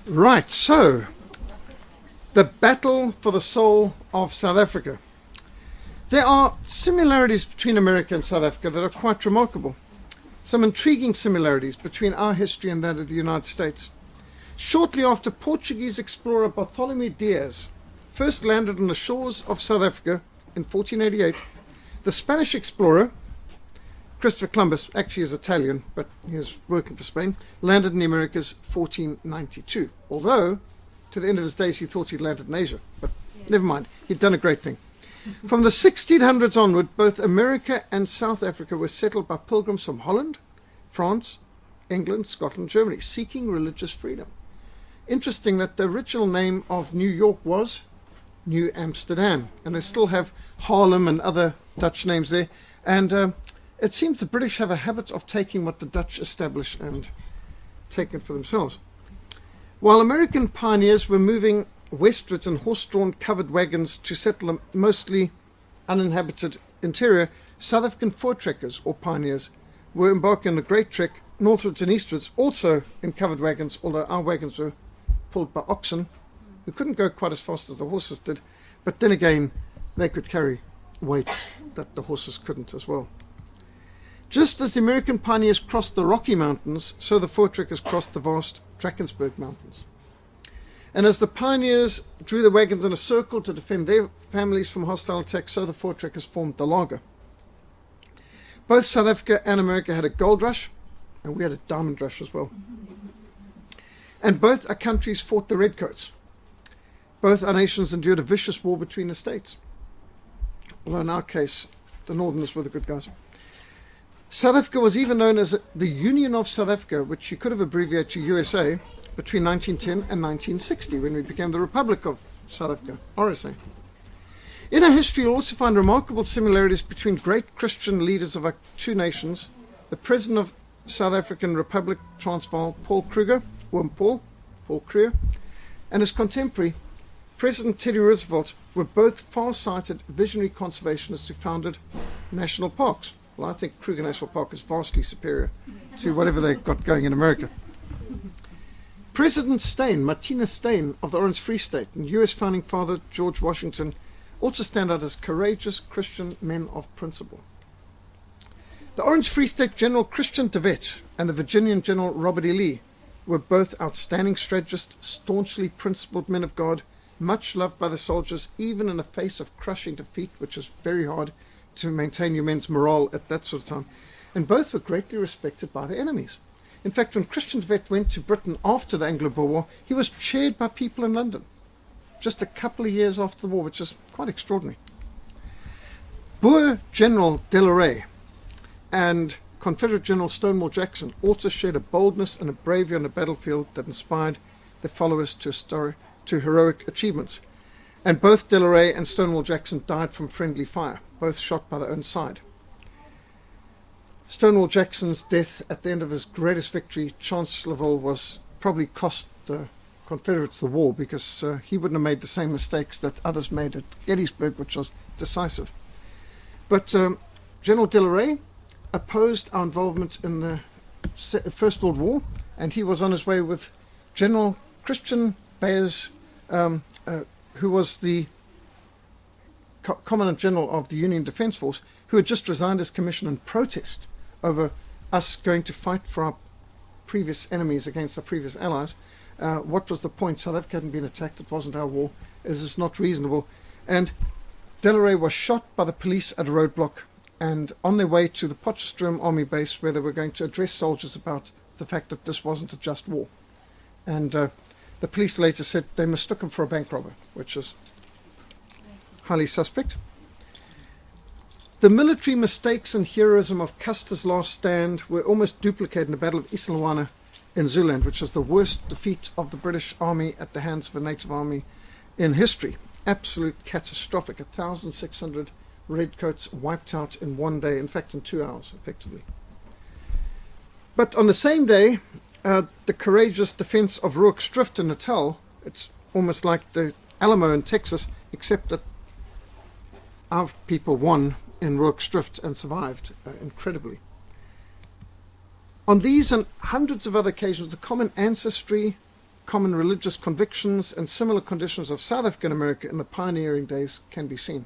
Right, so the battle for the soul of South Africa. There are similarities between America and South Africa that are quite remarkable. Some intriguing similarities between our history and that of the United States. Shortly after Portuguese explorer Bartholomew Dias first landed on the shores of South Africa in 1488, the Spanish explorer Christopher Columbus, actually is Italian, but he was working for Spain, landed in the Americas 1492. Although, to the end of his days, he thought he'd landed in Asia. But never mind, he'd done a great thing. From the 1600s onward, both America and South Africa were settled by pilgrims from Holland, France, England, Scotland, Germany, seeking religious freedom. Interesting that the original name of New York was New Amsterdam, and they still have Harlem and other Dutch names there. And it seems the British have a habit of taking what the Dutch establish and taking it for themselves. While American pioneers were moving westwards in horse-drawn covered wagons to settle a mostly uninhabited interior, South African voortrekkers, or pioneers, were embarking on a great trek northwards and eastwards, also in covered wagons, although our wagons were pulled by oxen, who couldn't go quite as fast as the horses did, but then again, they could carry weight that the horses couldn't as well. Just as the American pioneers crossed the Rocky Mountains, so the voortrekkers crossed the vast Drakensberg Mountains. And as the pioneers drew the wagons in a circle to defend their families from hostile attacks, so the voortrekkers formed the laager. Both South Africa and America had a gold rush, and we had a diamond rush as well. And both our countries fought the redcoats. Both our nations endured a vicious war between the states. Although in our case, the Northerners were the good guys. South Africa was even known as the Union of South Africa, which you could have abbreviated to USA, between 1910 and 1960, when we became the Republic of South Africa, RSA. In our history, you'll also find remarkable similarities between great Christian leaders of our two nations, the President of South African Republic, Transvaal, Paul Kruger, Paul Kruger, and his contemporary, President Teddy Roosevelt, were both far-sighted visionary conservationists who founded national parks. Well, I think Kruger National Park is vastly superior to whatever they've got going in America. President Steyn, Martina Steyn of the Orange Free State, and U.S. founding father George Washington also stand out as courageous Christian men of principle. The Orange Free State General Christian de Wet and the Virginian General Robert E. Lee were both outstanding strategists, staunchly principled men of God, much loved by the soldiers, even in the face of crushing defeat, which is very hard to maintain your men's morale at that sort of time. And both were greatly respected by their enemies. In fact, when Christian de Wet went to Britain after the Anglo-Boer War, he was cheered by people in London, just a couple of years after the war, which is quite extraordinary. Boer General De La Rey and Confederate General Stonewall Jackson also shared a boldness and a bravery on the battlefield that inspired their followers to heroic achievements. And both De La Rey and Stonewall Jackson died from friendly fire, both shot by their own side. Stonewall Jackson's death at the end of his greatest victory, Chancellorsville, was probably cost the Confederates the war, because he wouldn't have made the same mistakes that others made at Gettysburg, which was decisive. But General De La Rey opposed our involvement in the First World War, and he was on his way with General Christian Beyers, who was the Commandant General of the Union Defense Force, who had just resigned his commission in protest over us going to fight for our previous enemies against our previous allies. What was the point? South Africa hadn't been attacked. It wasn't our war. This is not reasonable. And De La Rey was shot by the police at a roadblock, and on their way to the Potchefstroom Army base, where they were going to address soldiers about the fact that this wasn't a just war. And the police later said they mistook him for a bank robber, which is highly suspect. The military mistakes and heroism of Custer's last stand were almost duplicated in the Battle of Isandlwana in Zululand, which was the worst defeat of the British Army at the hands of a native army in history. Absolute catastrophic. 1,600 redcoats wiped out in one day, in fact in 2 hours, effectively. But on the same day, the courageous defense of Rookstrift in Natal, it's almost like the Alamo in Texas, except that our people won in Rookstrift and survived incredibly. On these and hundreds of other occasions, the common ancestry, common religious convictions and similar conditions of South African America in the pioneering days can be seen.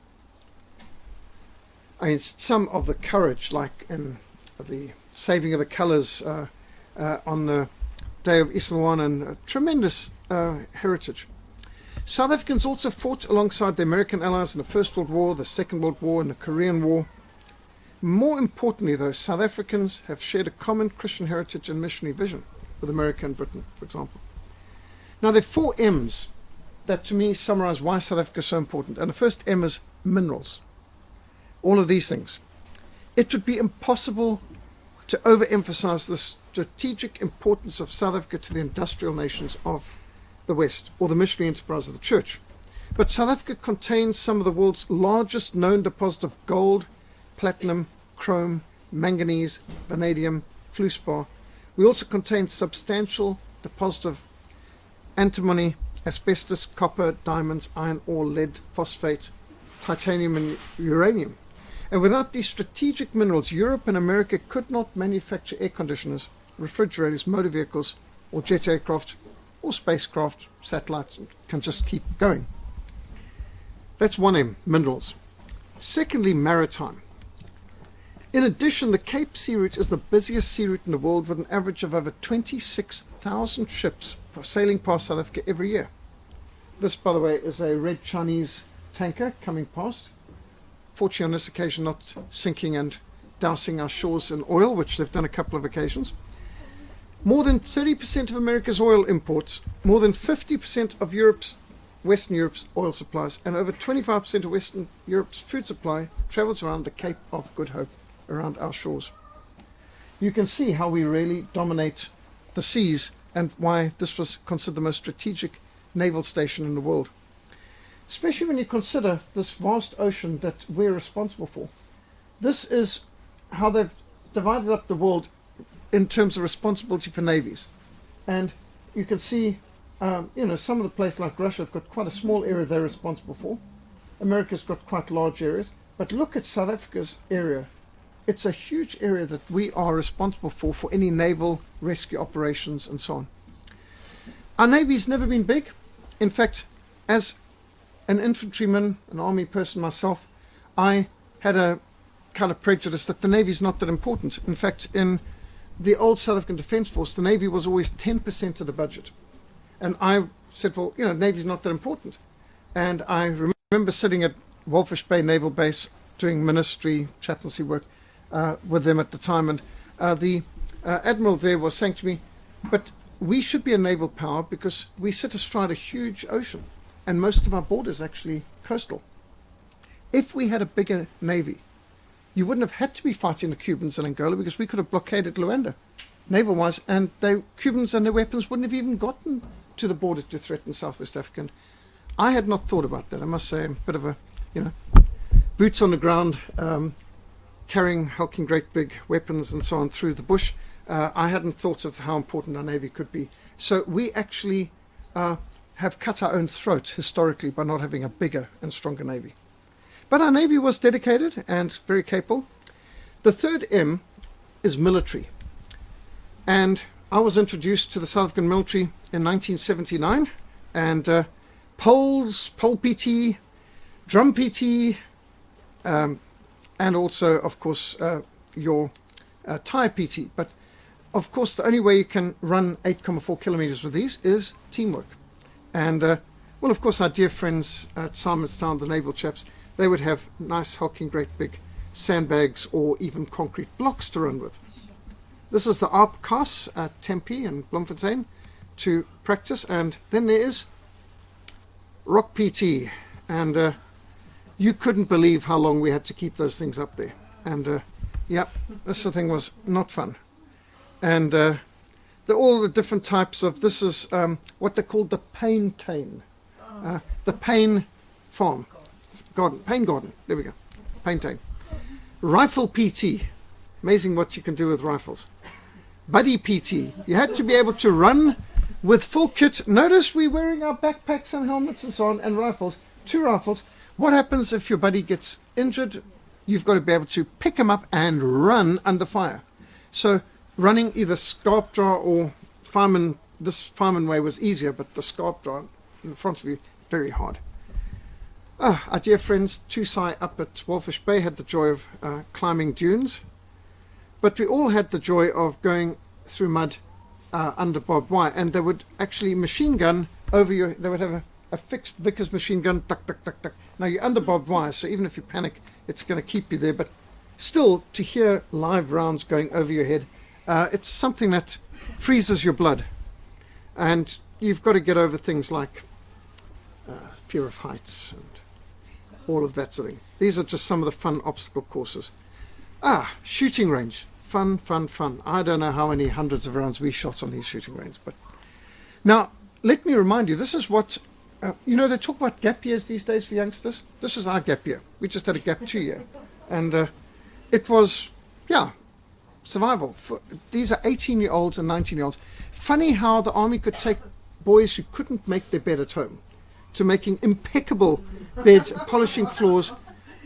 I mean, some of the courage, like in the saving of the colours on the day of Issaluan, and tremendous heritage. South Africans also fought alongside the American allies in the First World War, the Second World War, and the Korean War. More importantly, though, South Africans have shared a common Christian heritage and missionary vision with America and Britain, for example. Now, there are 4 M's that to me summarize why South Africa is so important. And the first M is minerals. All of these things. It would be impossible to overemphasize the strategic importance of South Africa to the industrial nations of the West, or the missionary enterprise of the church. But South Africa contains some of the world's largest known deposits of gold, platinum, chrome, manganese, vanadium, fluorspar. We also contain substantial deposits of antimony, asbestos, copper, diamonds, iron ore, lead, phosphate, titanium, and uranium. And without these strategic minerals, Europe and America could not manufacture air conditioners, refrigerators, motor vehicles, or jet aircraft, or spacecraft, satellites, can just keep going. That's 1M, minerals. Secondly, maritime. In addition, the Cape Sea Route is the busiest sea route in the world, with an average of over 26,000 ships sailing past South Africa every year. This, by the way, is a red Chinese tanker coming past. Fortunately, on this occasion, not sinking and dousing our shores in oil, which they've done a couple of occasions. More than 30% of America's oil imports, more than 50% of Western Europe's oil supplies, and over 25% of Western Europe's food supply travels around the Cape of Good Hope, around our shores. You can see how we really dominate the seas and why this was considered the most strategic naval station in the world. Especially when you consider this vast ocean that we're responsible for. This is how they've divided up the world in terms of responsibility for navies. And you can see, some of the places like Russia have got quite a small area they're responsible for. America's got quite large areas. But look at South Africa's area. It's a huge area that we are responsible for any naval rescue operations and so on. Our Navy's never been big. In fact, as an infantryman, an army person myself, I had a kind of prejudice that the Navy's not that important. In fact, in the old South African Defence Force, the Navy was always 10% of the budget. And I said, well, Navy's not that important. And I remember sitting at Walfish Bay Naval Base doing ministry, chaplaincy work with them at the time. And the Admiral there was saying to me, but we should be a naval power because we sit astride a huge ocean. And most of our borders actually coastal. If we had a bigger Navy, you wouldn't have had to be fighting the Cubans in Angola because we could have blockaded Luanda, naval-wise, and Cubans and their weapons wouldn't have even gotten to the border to threaten Southwest Africa. And I had not thought about that. I must say, I'm a bit of a, boots on the ground, carrying hulking great big weapons and so on through the bush. I hadn't thought of how important our Navy could be. So we actually have cut our own throat historically by not having a bigger and stronger Navy. But our Navy was dedicated and very capable. The third M is military. And I was introduced to the South African military in 1979. And poles, pole PT, drum PT, and also, of course, your tire PT. But, of course, the only way you can run 8.4 kilometers with these is teamwork. And, well, of course, our dear friends at Simonstown, the naval chaps, they would have nice, hulking, great big sandbags or even concrete blocks to run with. This is the ARP CAS at Tempe and Bloemfontein to practice. And then there is Rock PT. And you couldn't believe how long we had to keep those things up there. And, this thing was not fun. And all the different types of, this is what they call the pain tane. The pain farm. Pain garden. There we go. Pain tane. Rifle PT. Amazing what you can do with rifles. Buddy PT. You had to be able to run with full kit. Notice we're wearing our backpacks and helmets and so on, and rifles. 2 rifles. What happens if your buddy gets injured? You've got to be able to pick him up and run under fire. So running either scarp draw or fireman this fireman way was easier, but the scarp drive in the front of you, very hard. Our dear friends Tusai up at Walfish Bay had the joy of climbing dunes, but we all had the joy of going through mud under barbed wire, and they would actually machine gun over you. They would have a fixed Vickers machine gun, tuck, tuck, tuck, tuck. Now you're under barbed wire, so even if you panic, it's going to keep you there, but still, to hear live rounds going over your head, it's something that freezes your blood, and you've got to get over things like fear of heights and all of that sort of thing. These are just some of the fun obstacle courses. Shooting range. Fun, fun, fun. I don't know how many hundreds of rounds we shot on these shooting ranges, but now let me remind you, this is what they talk about gap years these days for youngsters. This is our gap year. We just had a gap 2 year, and it was survival. These are 18-year-olds and 19-year-olds. Funny how the army could take boys who couldn't make their bed at home to making impeccable beds, polishing floors.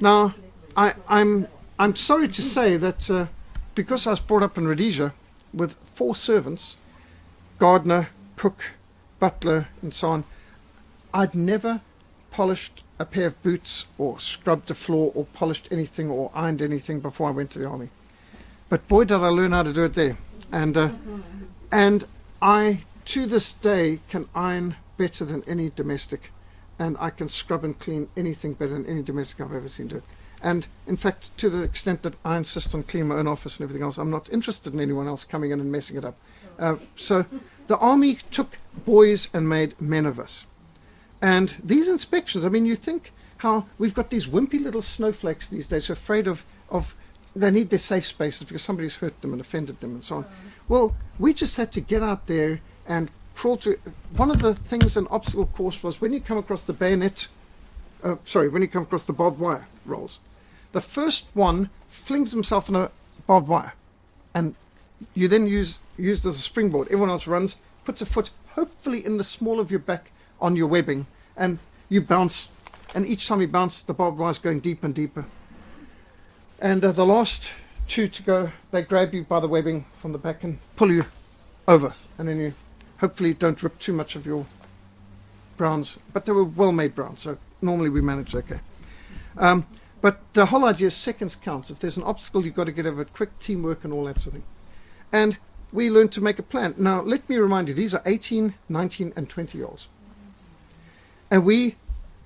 Now, I'm sorry to say that because I was brought up in Rhodesia with 4 servants, gardener, cook, butler, and so on, I'd never polished a pair of boots or scrubbed a floor or polished anything or ironed anything before I went to the army. But boy, did I learn how to do it there. And I, to this day, can iron better than any domestic, and I can scrub and clean anything better than any domestic I've ever seen do it. And in fact, to the extent that I insist on cleaning my own office and everything else, I'm not interested in anyone else coming in and messing it up. So the army took boys and made men of us. And these inspections, I mean, you think how we've got these wimpy little snowflakes these days who are afraid of they need their safe spaces because somebody's hurt them and offended them and so on. Well, we just had to get out there and crawl through. One of the things an obstacle course was when you come across the when you come across the barbed wire rolls, the first one flings himself on a barbed wire, and you then use as a springboard. Everyone else runs, puts a foot hopefully in the small of your back on your webbing, and you bounce, and each time you bounce, the barbed wire is going deeper and deeper. And the last 2 to go, they grab you by the webbing from the back and pull you over, and then you hopefully don't rip too much of your browns, but they were well-made browns, so normally we managed okay. But the whole idea is seconds counts. If there's an obstacle, you've got to get over it, quick teamwork and all that sort of thing. And we learned to make a plan. Now, let me remind you, these are 18, 19, and 20-year-olds. And we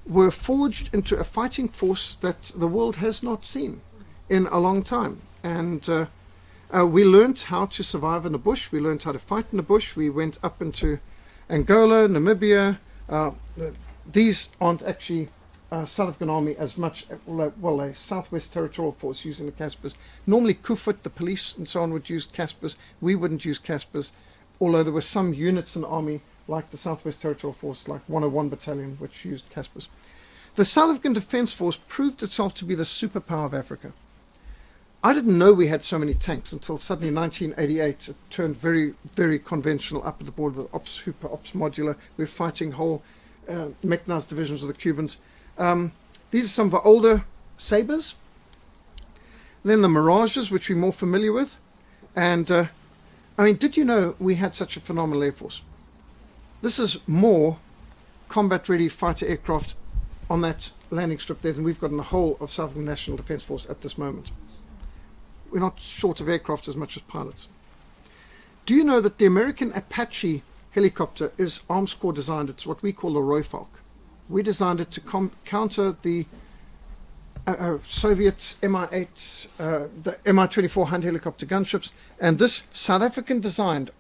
were forged into a fighting force that the world has not seen in a long time. And we learned how to survive in the bush. We learned how to fight in the bush. We went up into Angola, Namibia. These aren't actually South African Army as much, a Southwest Territorial Force using the Caspers. Normally Kufut, the police and so on, would use Caspers. We wouldn't use Caspers, although there were some units in the Army, like the Southwest Territorial Force, like 101 Battalion, which used Caspers. The South African Defence Force proved itself to be the superpower of Africa. I didn't know we had so many tanks until suddenly in 1988 it turned very, very conventional up at the border with Ops Hooper, Ops Modular. We're fighting whole mechanized divisions of the Cubans. These are some of our older Sabres. Then the Mirages, which we're more familiar with. And, did you know we had such a phenomenal Air Force? This is more combat-ready fighter aircraft on that landing strip there than we've got in the whole of South African National Defence Force at this moment. We're not short of aircraft as much as pilots. Do you know that the American Apache helicopter is Arms Corps designed? It's what we call the Royfalk. We designed it to counter the Soviet Mi-8, the Mi-24 Hunt helicopter gunships, and this South African designed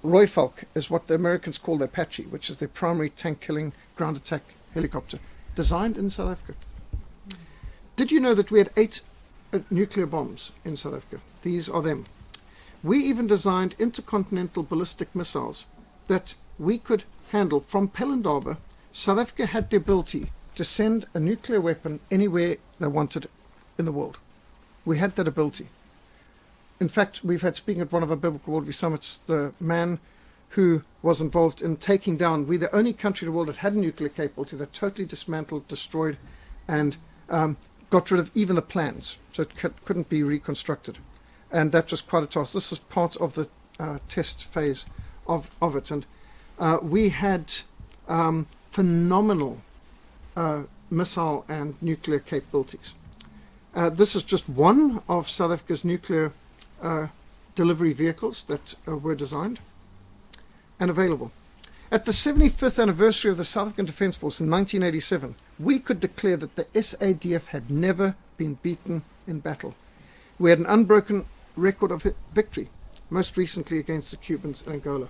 Royfalk is what the Americans call the Apache, which is their primary tank-killing ground attack helicopter, designed in South Africa. Did you know that we had 8 nuclear bombs in South Africa? These are them. We even designed intercontinental ballistic missiles that we could handle from Pelindaba. South Africa had the ability to send a nuclear weapon anywhere they wanted in the world. We had that ability. In fact, we've had, speaking at one of our Biblical Worldview Summits, the man who was involved in taking down, we're the only country in the world that had a nuclear capability that totally dismantled, destroyed, and got rid of even the plans, so it couldn't be reconstructed. And that was quite a task. This is part of the test phase of it. And we had phenomenal missile and nuclear capabilities. This is just one of South Africa's nuclear delivery vehicles that were designed and available. At the 75th anniversary of the South African Defence Force in 1987, we could declare that the SADF had never been beaten in battle. We had an unbroken record of victory, most recently against the Cubans in Angola.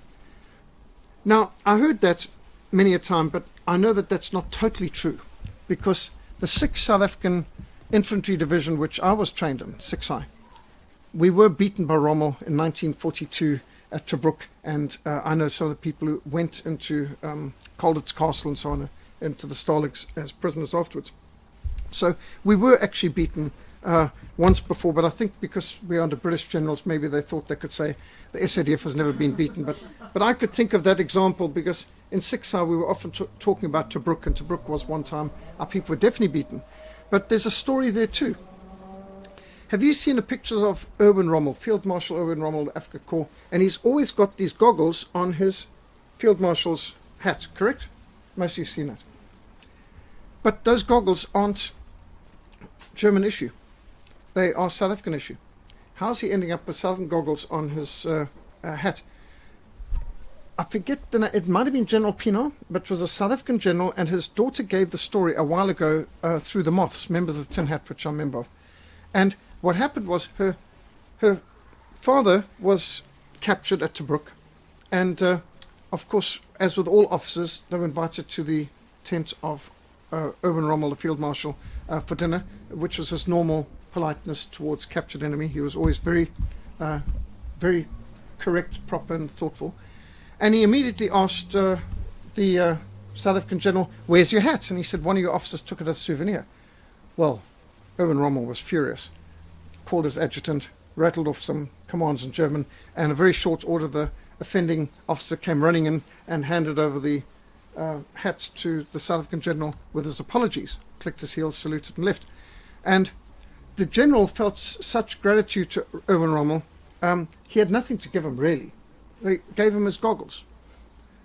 Now, I heard that many a time, but I know that that's not totally true, because the 6th South African Infantry Division, which I was trained in, 6I, we were beaten by Rommel in 1942 at Tobruk, and I know some of the people who went into Colditz Castle and so on, into the Staligs as prisoners afterwards. So we were actually beaten once before, but I think because we're under British generals, maybe they thought they could say the SADF has never been beaten. But I could think of that example because in 6I we were often talking about Tobruk, and Tobruk was one time our people were definitely beaten. But there's a story there too. Have you seen the pictures of Erwin Rommel, Field Marshal Erwin Rommel, the Afrika Korps? And he's always got these goggles on his Field Marshal's hat, correct? Most of you have seen that. But those goggles aren't German issue. They are South African issue. How's he ending up with Southern goggles on his hat? I forget the name. It might have been General Pienaar, but it was a South African general, and his daughter gave the story a while ago through the Moths, members of the Tin Hat, which I'm a member of. And what happened was her father was captured at Tobruk, and of course, as with all officers, they were invited to the tent of Erwin Rommel, the Field Marshal, for dinner, which was his normal politeness towards captured enemy. He was always very correct, proper, and thoughtful. And he immediately asked the South African general, "Where's your hat?" And he said, "One of your officers took it as a souvenir." Well, Erwin Rommel was furious, called his adjutant, rattled off some commands in German, and in a very short order the offending officer came running in and handed over the hat to the South African general with his apologies, clicked his heels, saluted, and left. And the general felt such gratitude to Erwin Rommel, he had nothing to give him really. They gave him his goggles.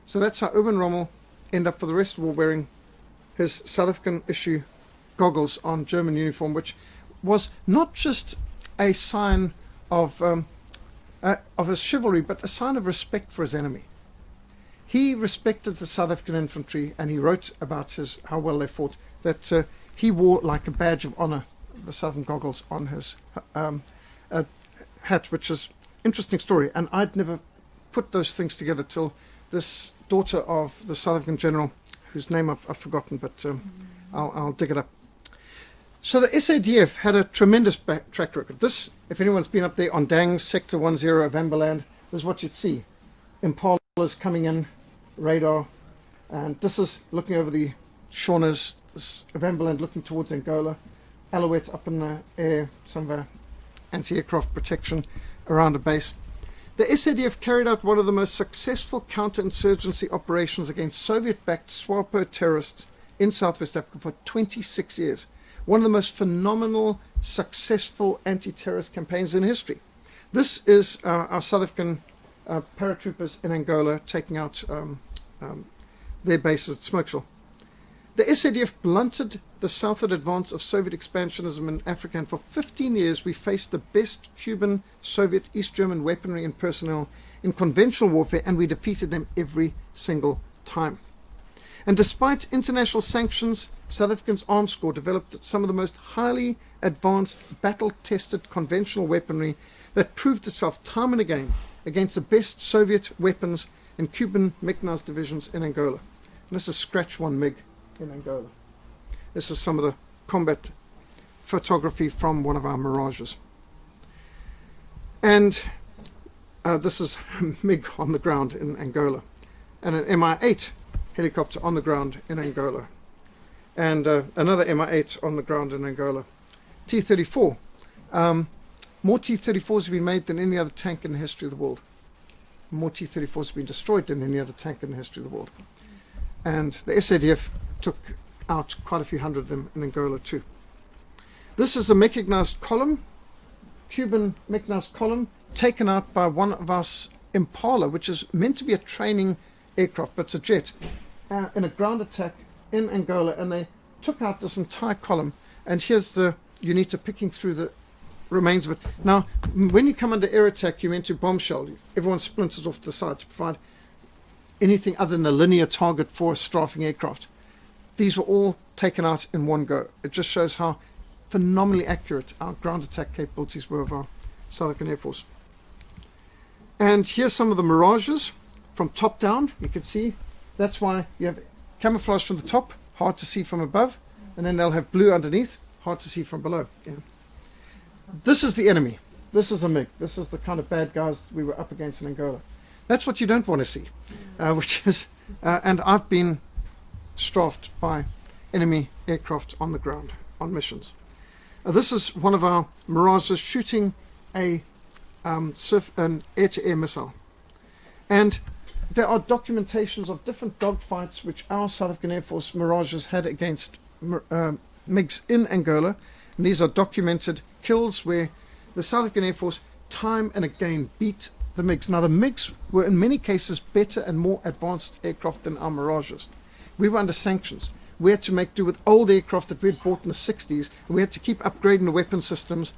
So that's how Erwin Rommel ended up for the rest of the war wearing his South African issue goggles on German uniform, which was not just a sign of his chivalry, but a sign of respect for his enemy. He respected the South African infantry, and he wrote about how well they fought, that he wore like a badge of honor the Southern goggles on his hat, which is an interesting story. And I'd never put those things together till this daughter of the South African general, whose name I've forgotten, but I'll dig it up. So the SADF had a tremendous track record. This, if anyone's been up there on Dang's Sector 10 of Amberland, this is what you'd see. Impalas coming in, radar, and this is looking over the Shaunas, this of Amberland looking towards Angola, Alouettes up in the air, some of our anti-aircraft protection around a base. The SADF carried out one of the most successful counterinsurgency operations against Soviet-backed SWAPO terrorists in Southwest Africa for 26 years. One of the most phenomenal, successful anti-terrorist campaigns in history. This is our South African paratroopers in Angola taking out their bases at Smokersville. The SADF blunted the southward advance of Soviet expansionism in Africa, and for 15 years we faced the best Cuban, Soviet, East German weaponry and personnel in conventional warfare, and we defeated them every single time. And despite international sanctions, South Africa's Arms Corps developed some of the most highly advanced, battle-tested conventional weaponry that proved itself time and again against the best Soviet weapons and Cuban mechanized divisions in Angola. And this is Scratch 1 MiG in Angola. This is some of the combat photography from one of our Mirages. And this is MiG on the ground in Angola. And an Mi-8 helicopter on the ground in Angola. And another Mi-8 on the ground in Angola. T-34. More T-34s have been made than any other tank in the history of the world. More T-34s have been destroyed than any other tank in the history of the world. And the SADF took out quite a few hundred of them in Angola too. This is a mechanized column, Cuban mechanized column, taken out by one of us Impala, which is meant to be a training aircraft, but it's a jet, in a ground attack in Angola, and they took out this entire column. And here's the UNITA picking through the remains of it. Now, when you come under air attack, you're meant to bombshell. Everyone splinters off to the side to provide anything other than a linear target for a strafing aircraft. These were all taken out in one go. It just shows how phenomenally accurate our ground attack capabilities were of our South African Air Force. And here's some of the Mirages from top down. You can see that's why you have camouflage from the top, hard to see from above, and then they'll have blue underneath, hard to see from below. Yeah. This is the enemy. This is a MiG. This is the kind of bad guys we were up against in Angola. That's what you don't want to see, which is, and I've been strafed by enemy aircraft on the ground on missions. This is one of our Mirages shooting an air-to-air missile. And there are documentations of different dogfights which our South African Air Force Mirages had against MiGs in Angola. And these are documented kills where the South African Air Force time and again beat the MiGs. Now the MiGs were in many cases better and more advanced aircraft than our Mirages. We were under sanctions. We had to make do with old aircraft that we had bought in the 60s. We had to keep upgrading the weapon systems.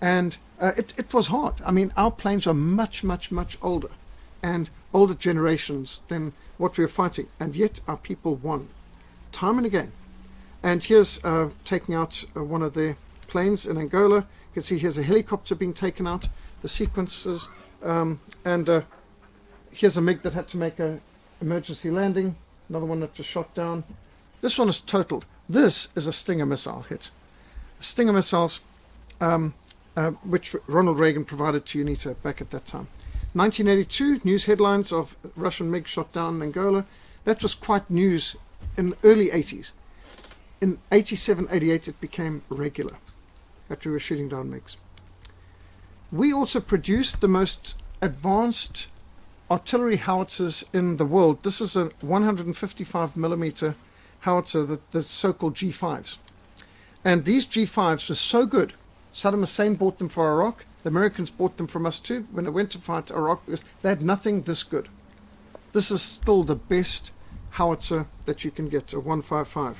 And it was hard. I mean, our planes are much, much, much older and older generations than what we were fighting. And yet our people won time and again. And here's taking out one of their planes in Angola. You can see here's a helicopter being taken out, the sequences. And here's a MiG that had to make an emergency landing. Another one that was shot down. This one is totaled. This is a Stinger missile hit. Stinger missiles, which Ronald Reagan provided to UNITA back at that time. 1982, news headlines of Russian MiG shot down in Angola. That was quite news in the early 80s. In 87, 88, it became regular that we were shooting down MiGs. We also produced the most advanced artillery howitzers in the world. This is a 155 millimeter howitzer, the so-called G5s. And these G5s were so good. Saddam Hussein bought them for Iraq. The Americans bought them from us too when they went to fight Iraq because they had nothing this good. This is still the best howitzer that you can get, a 155.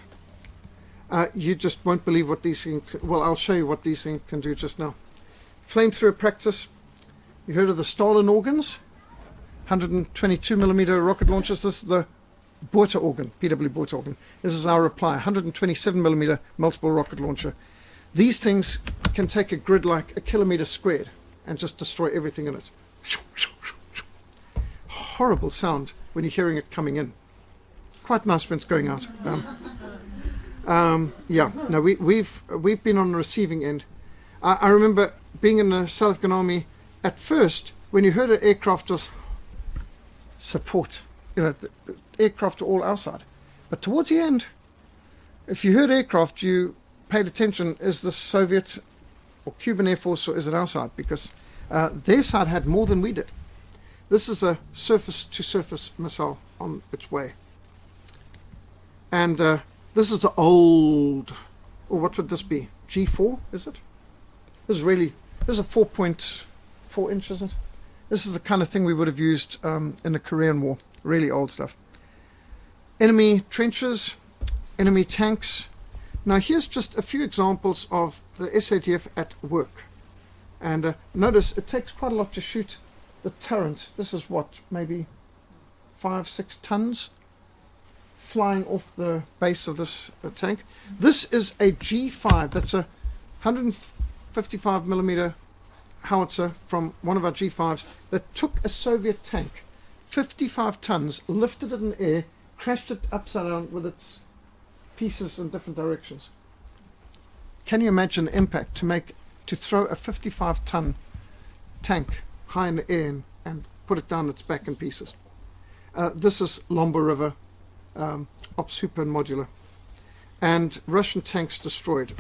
You just won't believe what these things, well, I'll show you what these things can do just now. Flamethrower practice. You heard of the Stalin organs? 122 millimeter rocket launchers. This is the Botha organ, PW Botha organ. This is our reply, 127 millimeter multiple rocket launcher. These things can take a grid like a kilometer squared and just destroy everything in it. Horrible sound when you're hearing it coming in. Quite nice when it's going out. Yeah, no, we've been on the receiving end. I remember being in the South African Army at first, when you heard an aircraft was support, the aircraft were all outside. But towards the end, if you heard aircraft, you paid attention, is this Soviet or Cuban Air Force or is it our side? Because their side had more than we did. This is a surface-to-surface missile on its way. And this is the old, or what would this be? G4, is it? This is a 4.4 inch, isn't it? This is the kind of thing we would have used in the Korean War. Really old stuff. Enemy trenches, enemy tanks. Now here's just a few examples of the SADF at work. And notice it takes quite a lot to shoot the turret. This is what, maybe 5-6 tons flying off the base of this tank. This is a G5. That's a 155 millimeter howitzer from one of our G5s that took a Soviet tank, 55 tons, lifted it in the air, crashed it upside down with its pieces in different directions. Can you imagine the impact to throw a 55-ton tank high in the air and put it down its back in pieces? This is Lombo River, Ops Super and Modular, and Russian tanks destroyed.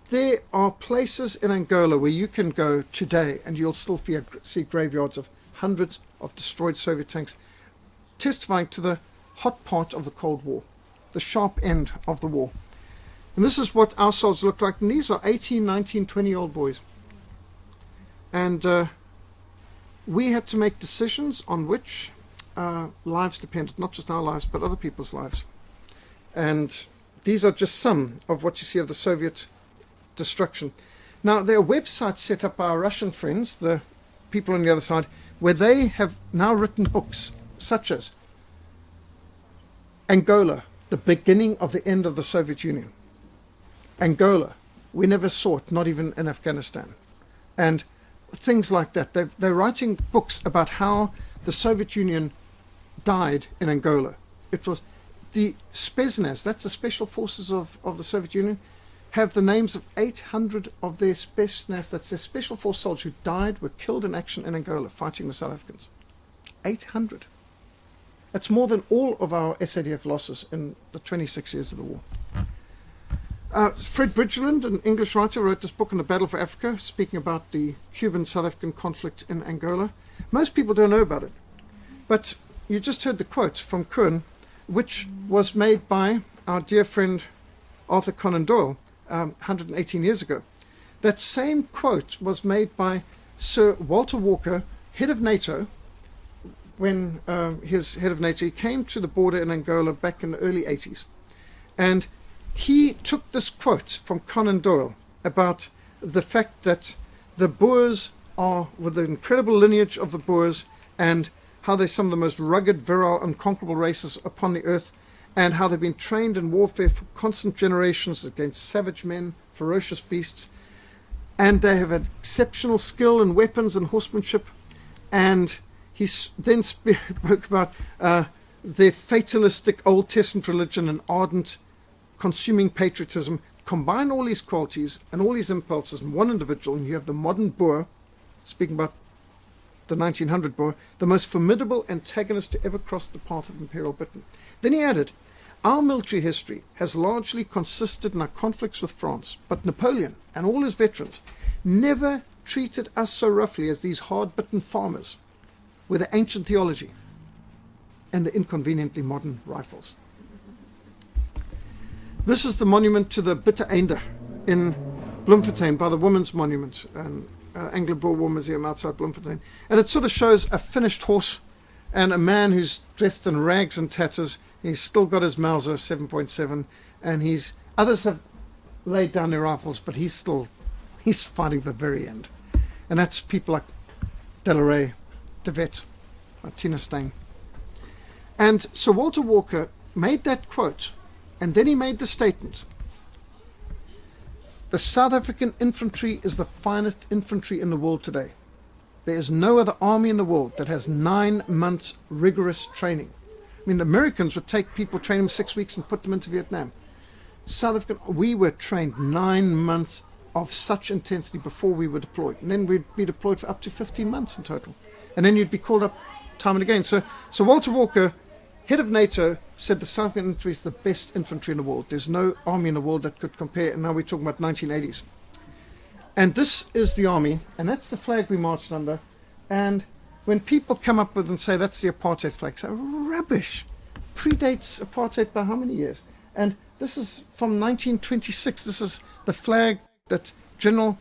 There are places in Angola where you can go today and you'll still see graveyards of hundreds of destroyed Soviet tanks, testifying to the hot part of the Cold War, the sharp end of the war. And this is what our soldiers look like. And these are 18, 19, 20-year-old boys. And we had to make decisions on which lives depended, not just our lives, but other people's lives. And these are just some of what you see of the Soviet destruction. Now, there are websites set up by our Russian friends, the people on the other side, where they have now written books such as Angola, the beginning of the end of the Soviet Union. Angola, we never saw it, not even in Afghanistan. And things like that. They're writing books about how the Soviet Union died in Angola. It was the Spetsnaz, that's the special forces of the Soviet Union, have the names of 800 of their Spetsnaz, that's their special force soldiers who died, were killed in action in Angola fighting the South Africans. 800. That's more than all of our SADF losses in the 26 years of the war. Fred Bridgeland, an English writer, wrote this book on the Battle for Africa, speaking about the Cuban-South African conflict in Angola. Most people don't know about it. But you just heard the quote from Cohen, which was made by our dear friend Arthur Conan Doyle 118 years ago. That same quote was made by Sir Walter Walker, head of NATO, when his head of NATO, he came to the border in Angola back in the early 80s. And he took this quote from Conan Doyle about the fact that the Boers are, with the incredible lineage of the Boers, and how they're some of the most rugged, virile, unconquerable races upon the earth, and how they've been trained in warfare for constant generations against savage men, ferocious beasts, and they have exceptional skill in weapons and horsemanship. And he then spoke about their fatalistic Old Testament religion and ardent, consuming patriotism. Combine all these qualities and all these impulses in one individual, and you have the modern Boer, speaking about the 1900 Boer, the most formidable antagonist to ever cross the path of Imperial Britain. Then he added, our military history has largely consisted in our conflicts with France, but Napoleon and all his veterans never treated us so roughly as these hard-bitten farmers with the ancient theology and the inconveniently modern rifles. This is the monument to the Bitter Einde in Bloemfontein, by the Women's Monument, an Anglo-Boer War Museum outside Bloemfontein. And it sort of shows a finished horse and a man who's dressed in rags and tatters. He's still got his Mauser 7.7, and others have laid down their rifles, but he's fighting to the very end. And that's people like Delarey, De Wet, Tina Stein. And Sir Walter Walker made that quote, and then he made the statement, the South African infantry is the finest infantry in the world today. There is no other army in the world that has 9 months rigorous training. I mean, the Americans would take people, train them 6 weeks and put them into Vietnam. South African, we were trained 9 months of such intensity before we were deployed. And then we'd be deployed for up to 15 months in total. And then you'd be called up time and again. So Walter Walker, head of NATO, said the South African infantry is the best infantry in the world. There's no army in the world that could compare. And now we're talking about 1980s. And this is the army, and that's the flag we marched under. And when people come up with and say that's the apartheid flag, say, rubbish. Predates apartheid by how many years? And this is from 1926. This is the flag that General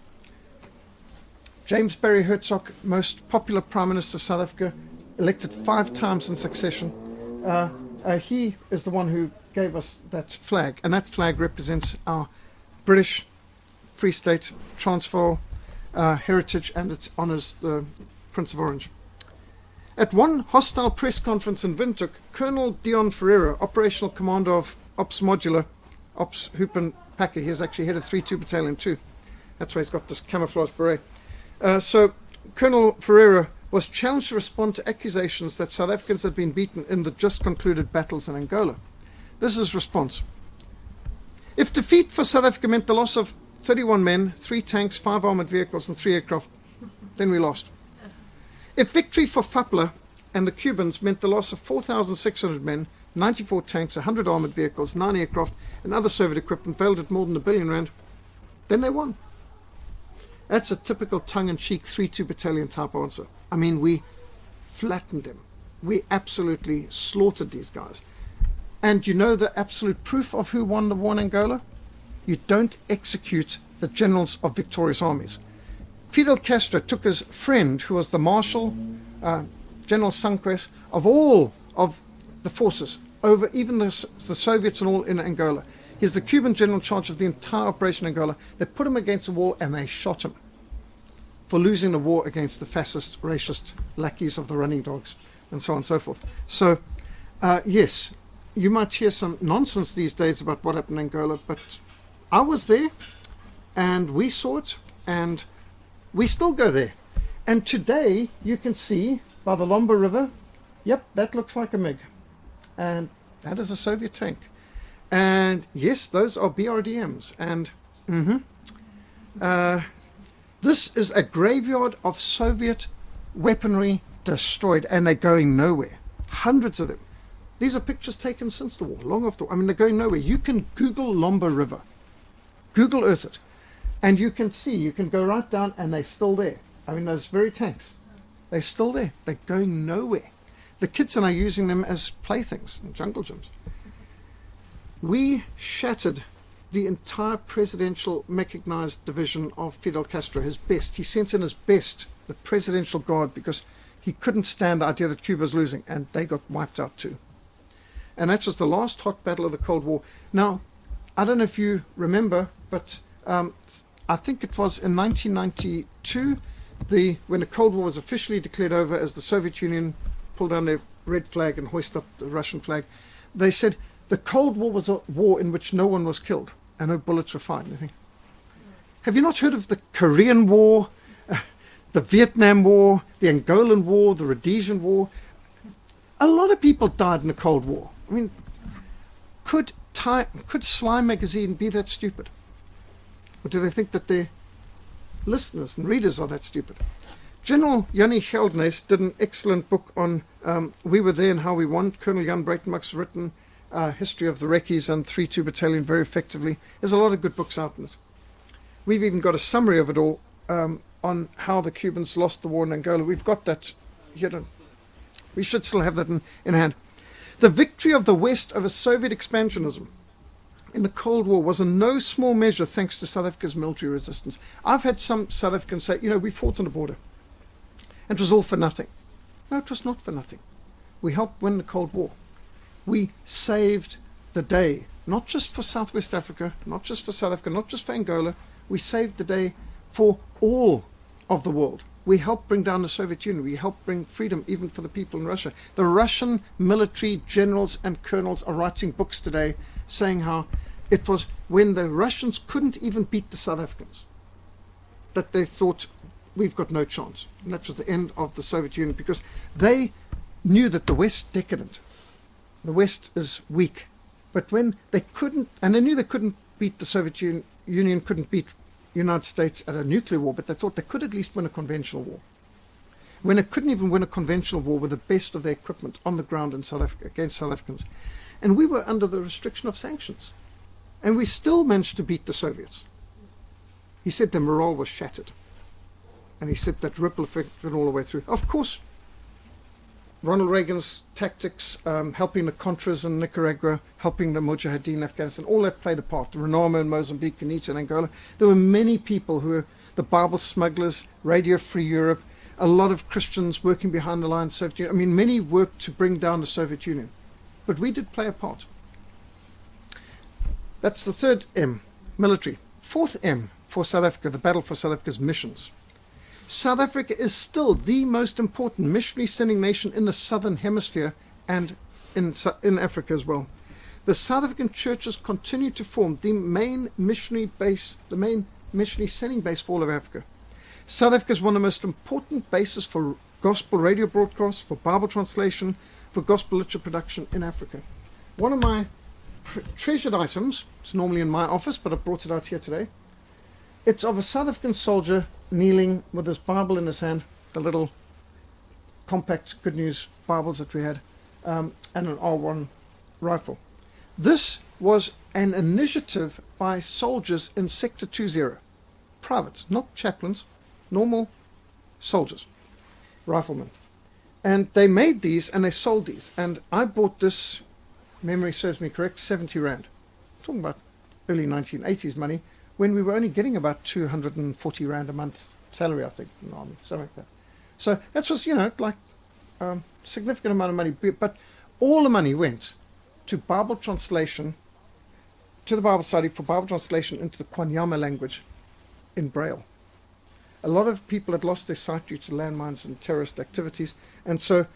James Barry Hertzog, most popular Prime Minister of South Africa, elected 5 times in succession. He is the one who gave us that flag, and that flag represents our British Free State, Transvaal heritage, and it honours the Prince of Orange. At one hostile press conference in Windhoek, Colonel Dion Ferreira, operational commander of Ops Modular, Ops Hupen Packer, he's actually head of 3-2 Battalion 2. That's why he's got this camouflage beret. So Colonel Ferreira was challenged to respond to accusations that South Africans had been beaten in the just concluded battles in Angola. This is his response. If defeat for South Africa meant the loss of 31 men, 3 tanks, 5 armoured vehicles and 3 aircraft, then we lost. If victory for Fapla and the Cubans meant the loss of 4,600 men, 94 tanks, 100 armoured vehicles, 9 aircraft and other Soviet equipment valued at more than R1 billion, then they won. That's a typical tongue-in-cheek 3-2 Battalion type answer. I mean, we flattened them. We absolutely slaughtered these guys. And you know the absolute proof of who won the war in Angola? You don't execute the generals of victorious armies. Fidel Castro took his friend, who was the Marshal, General Sanquez, of all of the forces, over even the Soviets and all in Angola. He's the Cuban general in charge of the entire operation in Angola. They put him against the wall and they shot him for losing the war against the fascist, racist lackeys of the running dogs, and so on and so forth. So, yes, you might hear some nonsense these days about what happened in Angola, but I was there, and we saw it, and we still go there. And today, you can see by the Lomba River, yep, that looks like a MiG. And that is a Soviet tank. And yes, those are BRDMs. And this is a graveyard of Soviet weaponry destroyed, and they're going nowhere. Hundreds of them. These are pictures taken since the war, long after. I mean, they're going nowhere. You can Google Lomba River, Google Earth it, and you can see, you can go right down, and they're still there. I mean, those very tanks, they're still there. They're going nowhere. The kids are now using them as playthings in jungle gyms. We shattered the entire presidential mechanized division of Fidel Castro, his best. He sent in his best, the presidential guard, because he couldn't stand the idea that Cuba was losing, and they got wiped out too. And that was the last hot battle of the Cold War. Now, I don't know if you remember, but I think it was in 1992, when the Cold War was officially declared over, as the Soviet Union pulled down their red flag and hoisted up the Russian flag, they said the Cold War was a war in which no one was killed and no bullets were fired. Have you not heard of the Korean War, the Vietnam War, the Angolan War, the Rhodesian War? A lot of people died in the Cold War. I mean, could Slime magazine be that stupid? Or do they think that their listeners and readers are that stupid? General Jannie Geldnes did an excellent book on We Were There and How We Won. Colonel Jan Breitenbach's written History of the Reckies and 3-2 Battalion very effectively. There's a lot of good books out in it. We've even got a summary of it all on how the Cubans lost the war in Angola. We've got that here. We should still have that in hand. The victory of the West over Soviet expansionism in the Cold War was in no small measure thanks to South Africa's military resistance. I've had some South Africans say, we fought on the border, and it was all for nothing. No, it was not for nothing. We helped win the Cold War. We saved the day, not just for Southwest Africa, not just for South Africa, not just for Angola. We saved the day for all of the world. We helped bring down the Soviet Union. We helped bring freedom even for the people in Russia. The Russian military generals and colonels are writing books today saying how it was when the Russians couldn't even beat the South Africans that they thought, we've got no chance. And that was the end of the Soviet Union, because they knew that the West decadent. The West is weak. But when they couldn't, and they knew they couldn't beat the Soviet Union, couldn't beat United States at a nuclear war, but they thought they could at least win a conventional war. When they couldn't even win a conventional war with the best of their equipment on the ground in South Africa against South Africans. And we were under the restriction of sanctions. And we still managed to beat the Soviets. He said the morale was shattered. And he said that ripple effect went all the way through. Of course, Ronald Reagan's tactics, helping the Contras in Nicaragua, helping the Mujahideen in Afghanistan, all that played a part. Renamo in Mozambique, Kenita in Angola. There were many people who were the Bible smugglers, Radio Free Europe, a lot of Christians working behind the lines, Soviet Union. I mean, many worked to bring down the Soviet Union. But we did play a part. That's the third M, military. Fourth M for South Africa, the battle for South Africa's missions. South Africa is still the most important missionary sending nation in the southern hemisphere and in Africa as well. The South African churches continue to form the main missionary base, the main missionary sending base for all of Africa. South Africa is one of the most important bases for gospel radio broadcasts, for Bible translation, for gospel literature production in Africa. One of my treasured items, it's normally in my office, but I brought it out here today. It's of a South African soldier kneeling with his Bible in his hand, the little compact Good News Bibles that we had, and an R1 rifle. This was an initiative by soldiers in Sector 20, privates, not chaplains, normal soldiers, riflemen. And they made these and they sold these. And I bought this, memory serves me correct, 70 Rand. I'm talking about early 1980s money, when we were only getting about 240 Rand a month salary, I think, in the army, something like that. So that was, like significant amount of money. But all the money went to Bible translation, to the Bible study for Bible translation into the Kwanyama language in Braille. A lot of people had lost their sight due to landmines and terrorist activities, and so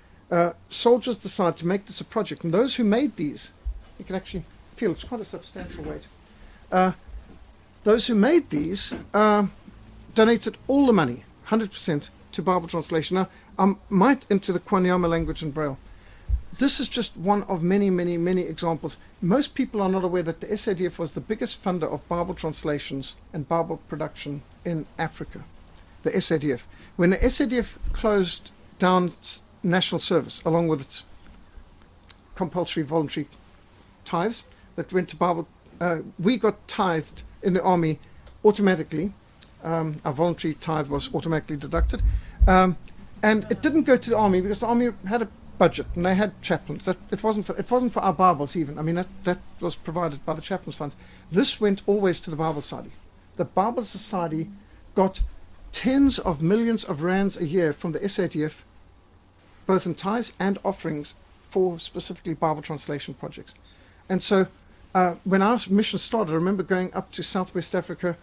soldiers decided to make this a project. And those who made these, you can actually feel it's quite a substantial weight. Those who made these donated all the money, 100%, to Bible translation. Now, I might into the Kwanyama language in Braille. This is just one of many, many, many examples. Most people are not aware that the SADF was the biggest funder of Bible translations and Bible production in Africa. The SADF. When the SADF closed down national service, along with its compulsory voluntary tithes that went to Bible, we got tithed in the army automatically. Our voluntary tithe was automatically deducted. And it didn't go to the army because the army had a budget and they had chaplains. It wasn't for our Bibles even. I mean, that was provided by the chaplains funds. This went always to the Bible Society. The Bible Society got tens of millions of rands a year from the SADF, both in tithes and offerings for specifically Bible translation projects. And so when our mission started, I remember going up to Southwest Africa,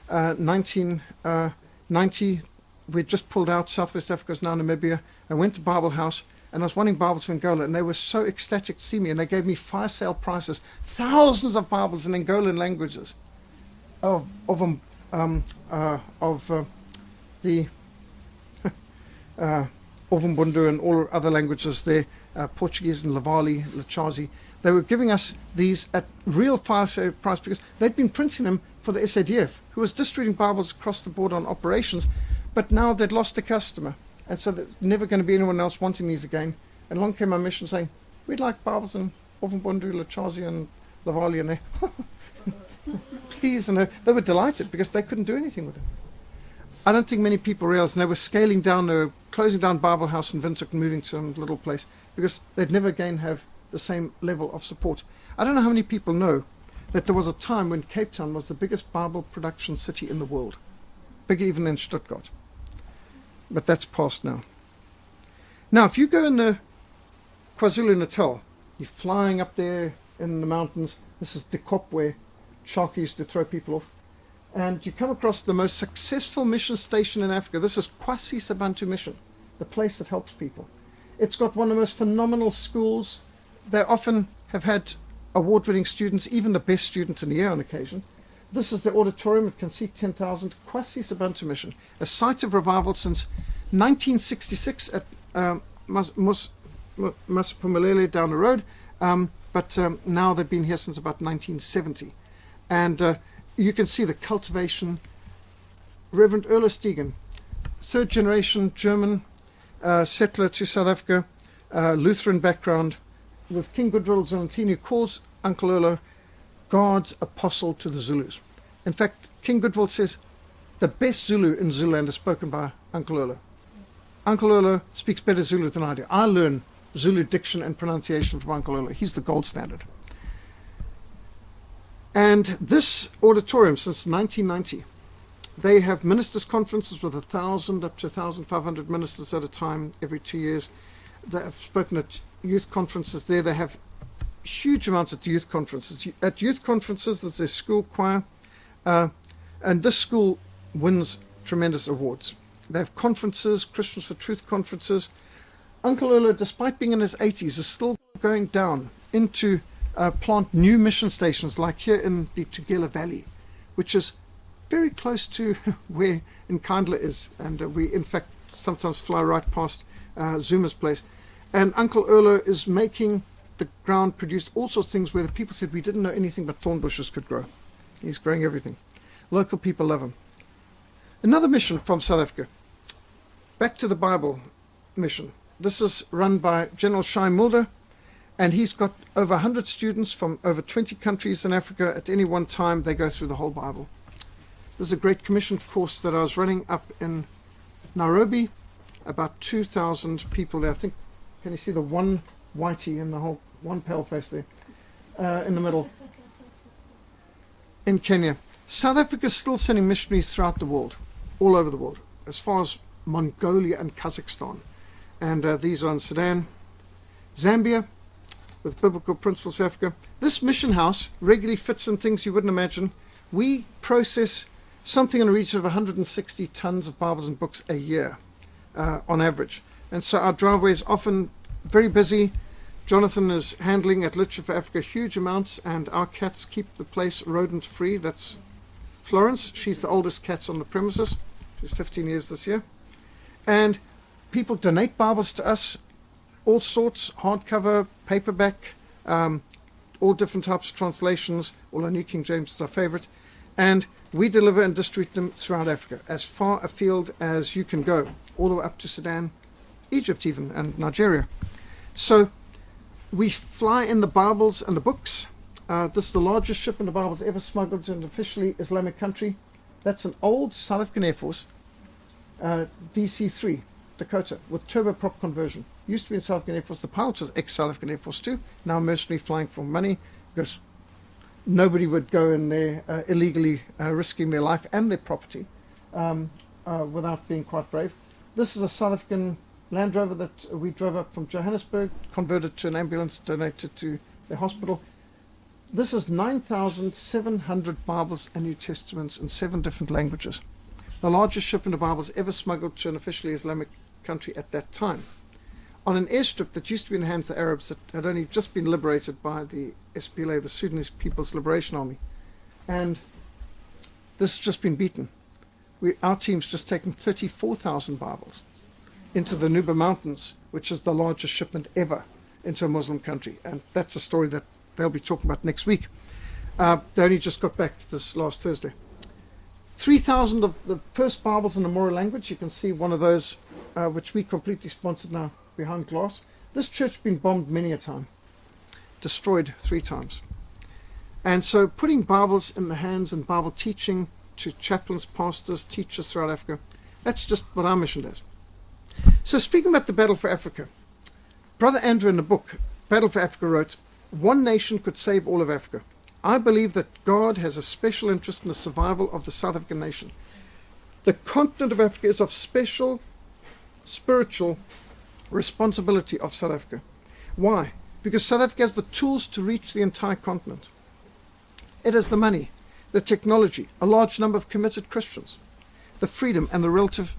1990. We'd just pulled out. Southwest Africa is now Namibia. I went to Bible House, and I was wanting Bibles for Angola, and they were so ecstatic to see me, and they gave me fire sale prices, thousands of Bibles in Angolan languages, of the Ovumbundu and all other languages there, Portuguese and Lavali, Lachazi. They were giving us these at real fire sale price because they'd been printing them for the SADF, who was distributing Bibles across the board on operations, but now they'd lost a customer. And so there's never going to be anyone else wanting these again. And along came my mission saying, we'd like Bibles in Ovumbundu, Lachazi and Lavali, and they, please, and they were delighted because they couldn't do anything with them. I don't think many people realized, and they were scaling down, they were closing down Bible House in Windhoek and moving to some little place because they'd never again have the same level of support. I don't know how many people know that there was a time when Cape Town was the biggest Bible production city in the world, bigger even than Stuttgart. But that's past now. Now, if you go in the KwaZulu-Natal, you're flying up there in the mountains. This is De Kop, where Sharky used to throw people off. And you come across the most successful mission station in Africa. This is Kwasi Sabantu Mission, the place that helps people. It's got one of the most phenomenal schools. They often have had award-winning students, even the best students in the year on occasion. This is the auditorium. It can seat 10,000. Kwasi Sabantu Mission, a site of revival since 1966 at Masiphumelele down the road. But now they've been here since about 1970. And you can see the cultivation. Reverend Erla Stegen, third generation German settler to South Africa, Lutheran background, with King Goodwill Zwelithini, who calls Uncle Erla God's apostle to the Zulus. In fact, King Goodwill says the best Zulu in Zululand is spoken by Uncle Erla. Uncle Erla speaks better Zulu than I do. I learn Zulu diction and pronunciation from Uncle Erla. He's the gold standard. And this auditorium, since 1990, they have ministers' conferences with 1,000 up to 1,500 ministers at a time every 2 years. They have spoken at youth conferences there. They have huge amounts at youth conferences. At youth conferences, there's a school choir, and this school wins tremendous awards. They have conferences, Christians for Truth conferences. Uncle Erla, despite being in his 80s, is still going down into plant new mission stations, like here in the Tugela Valley, which is very close to where Nkandla is. And we, in fact, sometimes fly right past Zuma's place. And Uncle Erla is making the ground produce all sorts of things where the people said we didn't know anything but thorn bushes could grow. He's growing everything. Local people love him. Another mission from South Africa. Back to the Bible mission. This is run by General Shai Mulder, and he's got over 100 students from over 20 countries in Africa. At any one time, they go through the whole Bible. There's a Great Commission course that I was running up in Nairobi. About 2,000 people there. I think, can you see the one whitey in the whole, one pale face there, in the middle, in Kenya. South Africa is still sending missionaries throughout the world, all over the world. as far as Mongolia and Kazakhstan. And these are in Sudan, Zambia, with Biblical Principles Africa. This mission house regularly fits in things you wouldn't imagine. We process something in the region of 160 tons of Bibles and books a year on average. And so our driveway is often very busy. Jonathan is handling at Literature for Africa huge amounts, and our cats keep the place rodent free. That's Florence. She's the oldest cat on the premises. She's 15 years this year. And people donate Bibles to us, all sorts, hardcover, paperback, all different types of translations. All our New King James is our favorite. And we deliver and distribute them throughout Africa, as far afield as you can go, all the way up to Sudan, Egypt even, and Nigeria. So we fly in the Bibles and the books. This is the largest shipment of Bibles ever smuggled to an officially Islamic country. That's an old South African Air Force, DC-3, Dakota, with turboprop conversion. Used to be in South African Air Force. The pilot was ex-South African Air Force too. Now mercenary, flying for money, because nobody would go in there illegally risking their life and their property without being quite brave. This is a South African Land Rover that we drove up from Johannesburg, converted to an ambulance, donated to the hospital. This is 9,700 Bibles and New Testaments in 7 different languages. The largest shipment of Bibles ever smuggled to an officially Islamic country at that time. On an airstrip that used to be in the hands of the Arabs that had only just been liberated by the SPLA, the Sudanese People's Liberation Army. And this has just been beaten. Our team's just taken 34,000 Bibles into the Nuba Mountains, which is the largest shipment ever into a Muslim country. And that's a story that they'll be talking about next week. They only just got back this last Thursday. 3,000 of the first Bibles in the Moro language. You can see one of those, which we completely sponsored now behind glass. This church has been bombed many a time, destroyed 3 times. And so putting Bibles in the hands and Bible teaching to chaplains, pastors, teachers throughout Africa, that's just what our mission does. So speaking about the Battle for Africa, Brother Andrew in the book, Battle for Africa, wrote, "One nation could save all of Africa. I believe that God has a special interest in the survival of the South African nation. The continent of Africa is of special spiritual responsibility of South Africa. Why? Because South Africa has the tools to reach the entire continent. It has the money, the technology, a large number of committed Christians, the freedom and the relative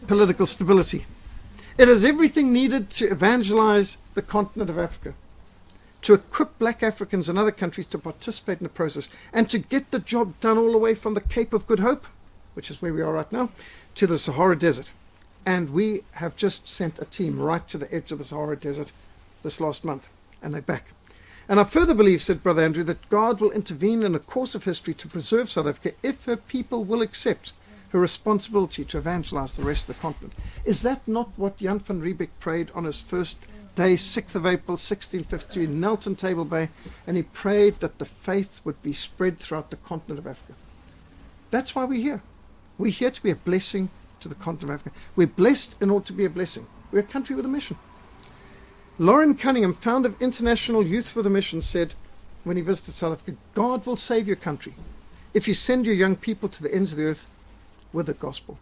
political stability. It has everything needed to evangelize the continent of Africa, to equip black Africans and other countries to participate in the process, and to get the job done all the way from the Cape of Good Hope, which is where we are right now, to the Sahara Desert. And we have just sent a team right to the edge of the Sahara Desert this last month, and they're back. And I further believe," said Brother Andrew, "that God will intervene in the course of history to preserve South Africa if her people will accept her responsibility to evangelize the rest of the continent." Is that not what Jan van Riebeeck prayed on his first day, 6th of April, 1652, in Nelton Table Bay, and he prayed that the faith would be spread throughout the continent of Africa? That's why we're here. We're here to be a blessing to the continent of Africa. We're blessed in order to be a blessing. We're a country with a mission. Lauren Cunningham, founder of International Youth with a Mission, said when he visited South Africa, "God will save your country if you send your young people to the ends of the earth with the gospel."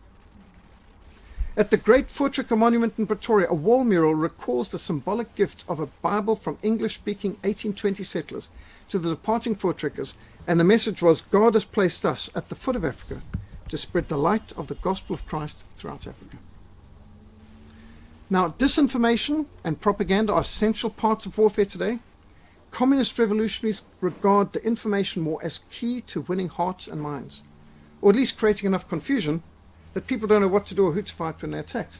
At the Great Voortrekker Monument in Pretoria, a wall mural recalls the symbolic gift of a Bible from English-speaking 1820 settlers to the departing Voortrekkers, and the message was, "God has placed us at the foot of Africa to spread the light of the gospel of Christ throughout Africa." Now, disinformation and propaganda are essential parts of warfare today. Communist revolutionaries regard the information war as key to winning hearts and minds, or at least creating enough confusion that people don't know what to do or who to fight when they're attacked.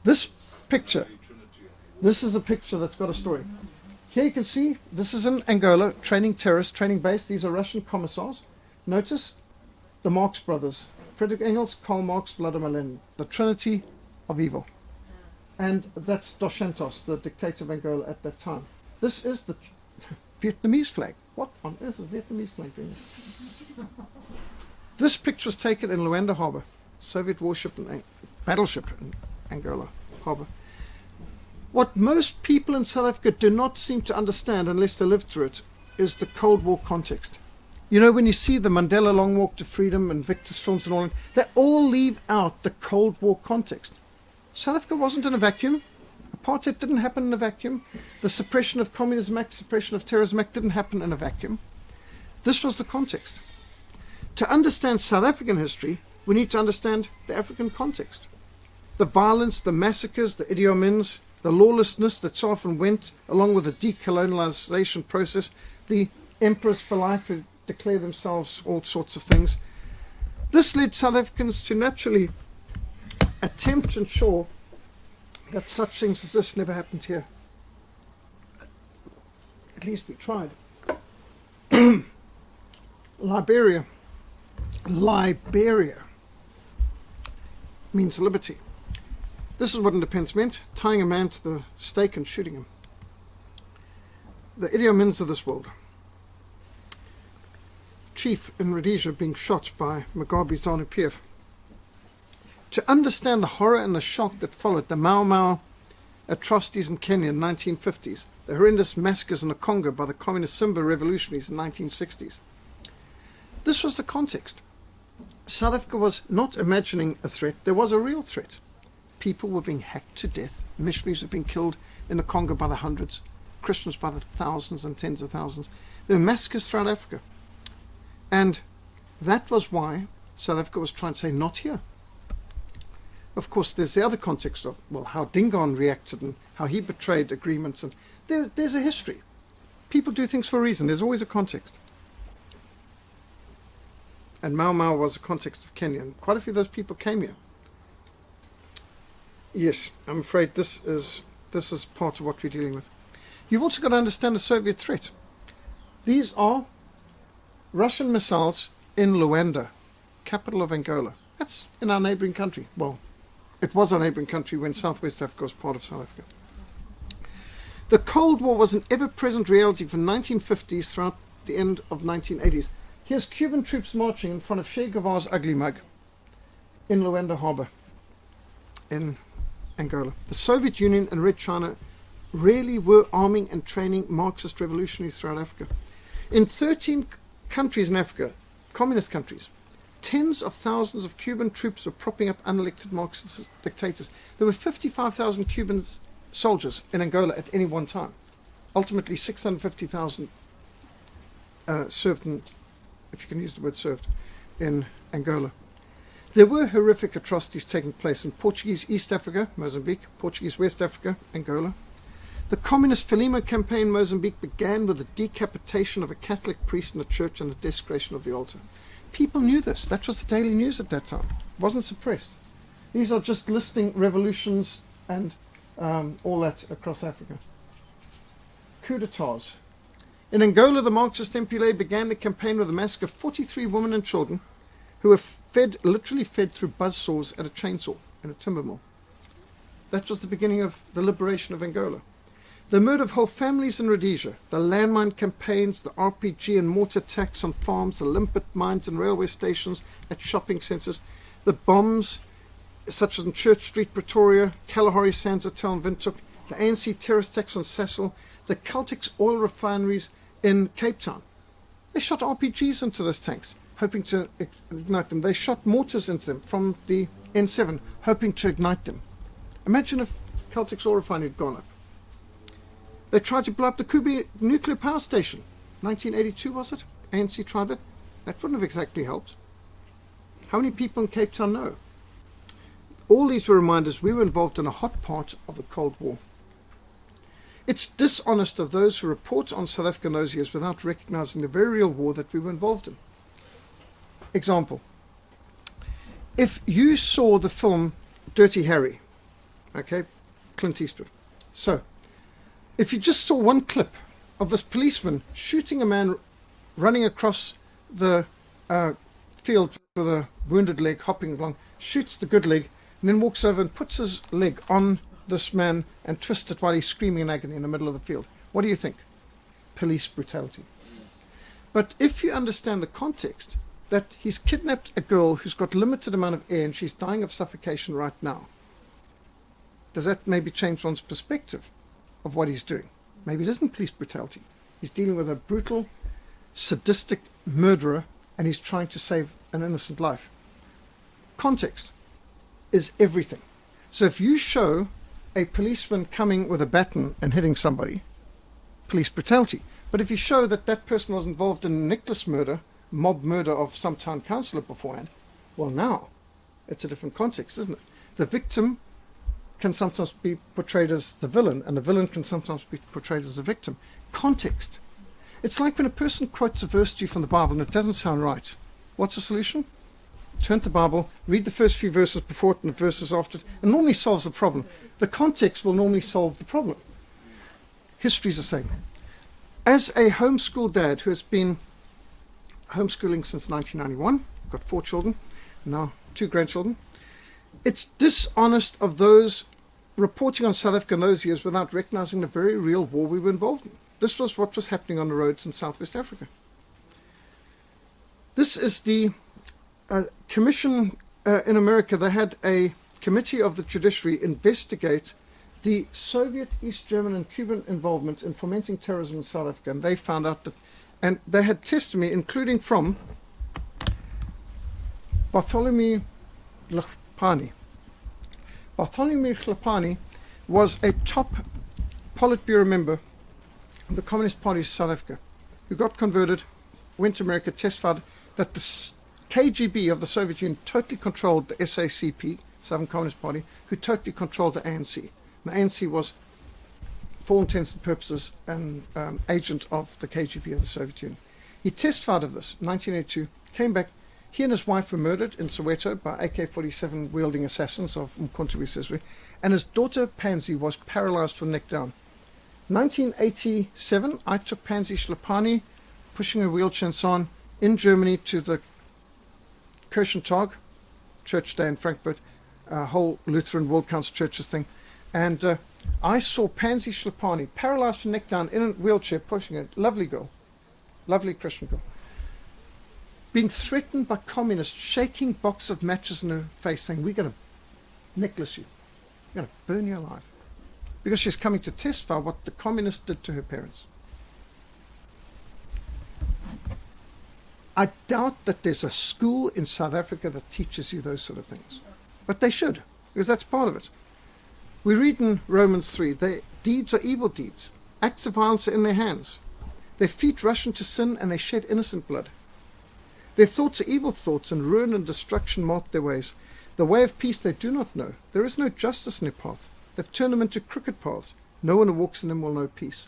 This picture, this is a picture that's got a story. Here you can see, this is in Angola, training terrorists, training base. These are Russian commissars. Notice the Marx brothers, Friedrich Engels, Karl Marx, Vladimir Lenin, the trinity of evil. And that's Dos Santos, the dictator of Angola at that time. This is the Vietnamese flag. What on earth is Vietnamese flag doing? This picture was taken in Luanda Harbor, Soviet warship and battleship in Angola Harbor. What most people in South Africa do not seem to understand unless they live through it is the Cold War context. You know, when you see the Mandela Long Walk to Freedom and Victor's films and all that, they all leave out the Cold War context. South Africa wasn't in a vacuum. Apartheid didn't happen in a vacuum. The suppression of Communism Act, suppression of Terrorism Act didn't happen in a vacuum. This was the context. To understand South African history, we need to understand the African context. The violence, the massacres, the Idi Amins, the lawlessness that so often went along with the decolonialization process, the emperors for life who declare themselves all sorts of things. This led South Africans to naturally attempt to ensure that such things as this never happened here. At least we tried. Liberia means liberty. This is what independence meant: tying a man to the stake and shooting him. The Idi Amins of this world. Chief in Rhodesia being shot by Mugabe ZANU-PF. To understand the horror and the shock that followed the Mau Mau atrocities in Kenya in the 1950s, the horrendous massacres in the Congo by the communist Simba revolutionaries in the 1960s. This was the context. South Africa was not imagining a threat, there was a real threat. People were being hacked to death, missionaries were being killed in the Congo by the hundreds, Christians by the thousands and tens of thousands. There were massacres throughout Africa. And that was why South Africa was trying to say, not here. Of course, there's the other context of, well, how Dingaan reacted and how he betrayed agreements. And there's a history. People do things for a reason. There's always a context. And Mau Mau was the context of Kenya. And quite a few of those people came here. Yes, I'm afraid this is part of what we're dealing with. You've also got to understand the Soviet threat. These are Russian missiles in Luanda, capital of Angola. That's in our neighboring country. Well, it was our neighboring country when Southwest Africa was part of South Africa. The Cold War was an ever-present reality from the 1950s throughout the end of the 1980s. Here's Cuban troops marching in front of Che Guevara's ugly mug in Luanda Harbor in Angola. The Soviet Union and Red China really were arming and training Marxist revolutionaries throughout Africa. In 13 countries in Africa, communist countries, tens of thousands of Cuban troops were propping up unelected Marxist dictators. There were 55,000 Cuban soldiers in Angola at any one time. Ultimately, 650,000 served in, if you can use the word served, in Angola. There were horrific atrocities taking place in Portuguese East Africa, Mozambique, Portuguese West Africa, Angola. The communist Frelimo campaign in Mozambique began with the decapitation of a Catholic priest in a church and the desecration of the altar. People knew this. That was the daily news at that time. It wasn't suppressed. These are just listing revolutions and all that across Africa. Coup d'etats. In Angola, the Marxist MPLA began the campaign with a massacre of 43 women and children who were literally fed through buzzsaws at a chainsaw in a timber mill. That was the beginning of the liberation of Angola. The murder of whole families in Rhodesia, the landmine campaigns, the RPG and mortar attacks on farms, the limpet mines and railway stations, at shopping centres, the bombs such as in Church Street, Pretoria, Kalahari Sands Hotel in Windhoek, the ANC terrorist attacks on Sasol, the Caltex oil refineries in Cape Town. They shot RPGs into those tanks, hoping to ignite them. They shot mortars into them from the N7, hoping to ignite them. Imagine if Caltex oil refinery had gone up. They tried to blow up the Kubi nuclear power station. 1982, was it? ANC tried it. That wouldn't have exactly helped. How many people in Cape Town know? All these were reminders we were involved in a hot part of the Cold War. It's dishonest of those who report on South Africa in those years without recognizing the very real war that we were involved in. Example. If you saw the film Dirty Harry, okay, Clint Eastwood. So, if you just saw one clip of this policeman shooting a man running across the field with a wounded leg, hopping along, shoots the good leg, and then walks over and puts his leg on this man and twists it while he's screaming in agony in the middle of the field. What do you think? Police brutality. But if you understand the context, that he's kidnapped a girl who's got limited amount of air and she's dying of suffocation right now, does that maybe change one's perspective of what he's doing? Maybe it isn't police brutality. He's dealing with a brutal, sadistic murderer and he's trying to save an innocent life. Context is everything. So if you show a policeman coming with a baton and hitting somebody, police brutality. But if you show that that person was involved in Nicholas murder, mob murder of some town councillor beforehand, well, now it's a different context, isn't it? The victim can sometimes be portrayed as the villain, and the villain can sometimes be portrayed as the victim. Context. It's like when a person quotes a verse to you from the Bible and it doesn't sound right. What's the solution? Turn to the Bible, read the first few verses before it and the verses after it, and normally solves the problem. The context will normally solve the problem. History's the same. As a homeschool dad who has been homeschooling since 1991, got 4 children, now 2 grandchildren, it's dishonest of those reporting on South Africa in those years without recognizing the very real war we were involved in. This was what was happening on the roads in Southwest Africa. This is the commission in America. They had a committee of the judiciary investigate the Soviet, East German and Cuban involvement in fomenting terrorism in South Africa, and they found out that, and they had testimony including from Bartholomew Hlapani. Bartholomew Hlapani was a top Politburo member of the Communist Party of South Africa who got converted, went to America, testified that the KGB of the Soviet Union totally controlled the SACP, Southern Communist Party, who totally controlled the ANC. The ANC was, for all intents and purposes, an agent of the KGB of the Soviet Union. He testified of this in 1982, came back. He and his wife were murdered in Soweto by AK-47 wielding assassins of Mkhonto weSizwe, and his daughter Pansy was paralyzed from neck down. 1987, I took Pansy Hlapani, pushing a wheelchair and so on, in Germany to the Kirchentag Church Day in Frankfurt, a whole Lutheran World Council Churches thing. And I saw Pansy Hlapani, paralyzed from neck down, in a wheelchair, pushing a lovely girl, lovely Christian girl, being threatened by communists, shaking box of matches in her face, saying, "We're going to necklace you. We're going to burn you alive." Because she's coming to testify what the communists did to her parents. I doubt that there's a school in South Africa that teaches you those sort of things. But they should, because that's part of it. We read in Romans 3, their deeds are evil deeds. Acts of violence are in their hands. Their feet rush into sin and they shed innocent blood. Their thoughts are evil thoughts, and ruin and destruction mark their ways. The way of peace they do not know. There is no justice in their path. They've turned them into crooked paths. No one who walks in them will know peace.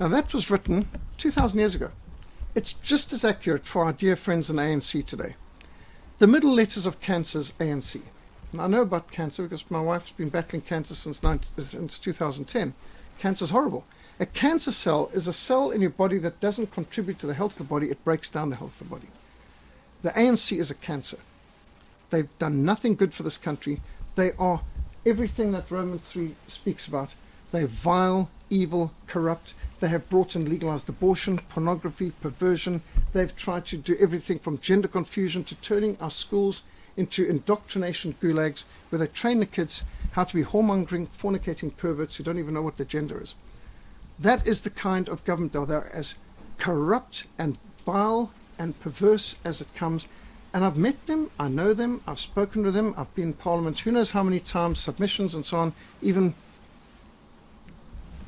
Now that was written 2,000 years ago. It's just as accurate for our dear friends in ANC today. The middle letters of cancer is ANC. And I know about cancer because my wife's been battling cancer since 2010. Cancer is horrible. A cancer cell is a cell in your body that doesn't contribute to the health of the body. It breaks down the health of the body. The ANC is a cancer. They've done nothing good for this country. They are everything that Romans 3 speaks about. They're vile, evil, corrupt. They have brought in legalized abortion, pornography, perversion. They've tried to do everything from gender confusion to turning our schools into indoctrination gulags where they train the kids how to be whoremongering, fornicating perverts who don't even know what their gender is. That is the kind of government they're as corrupt and vile and perverse as it comes. And I've met them, I know them, I've spoken to them, I've been in parliaments who knows how many times, submissions and so on. Even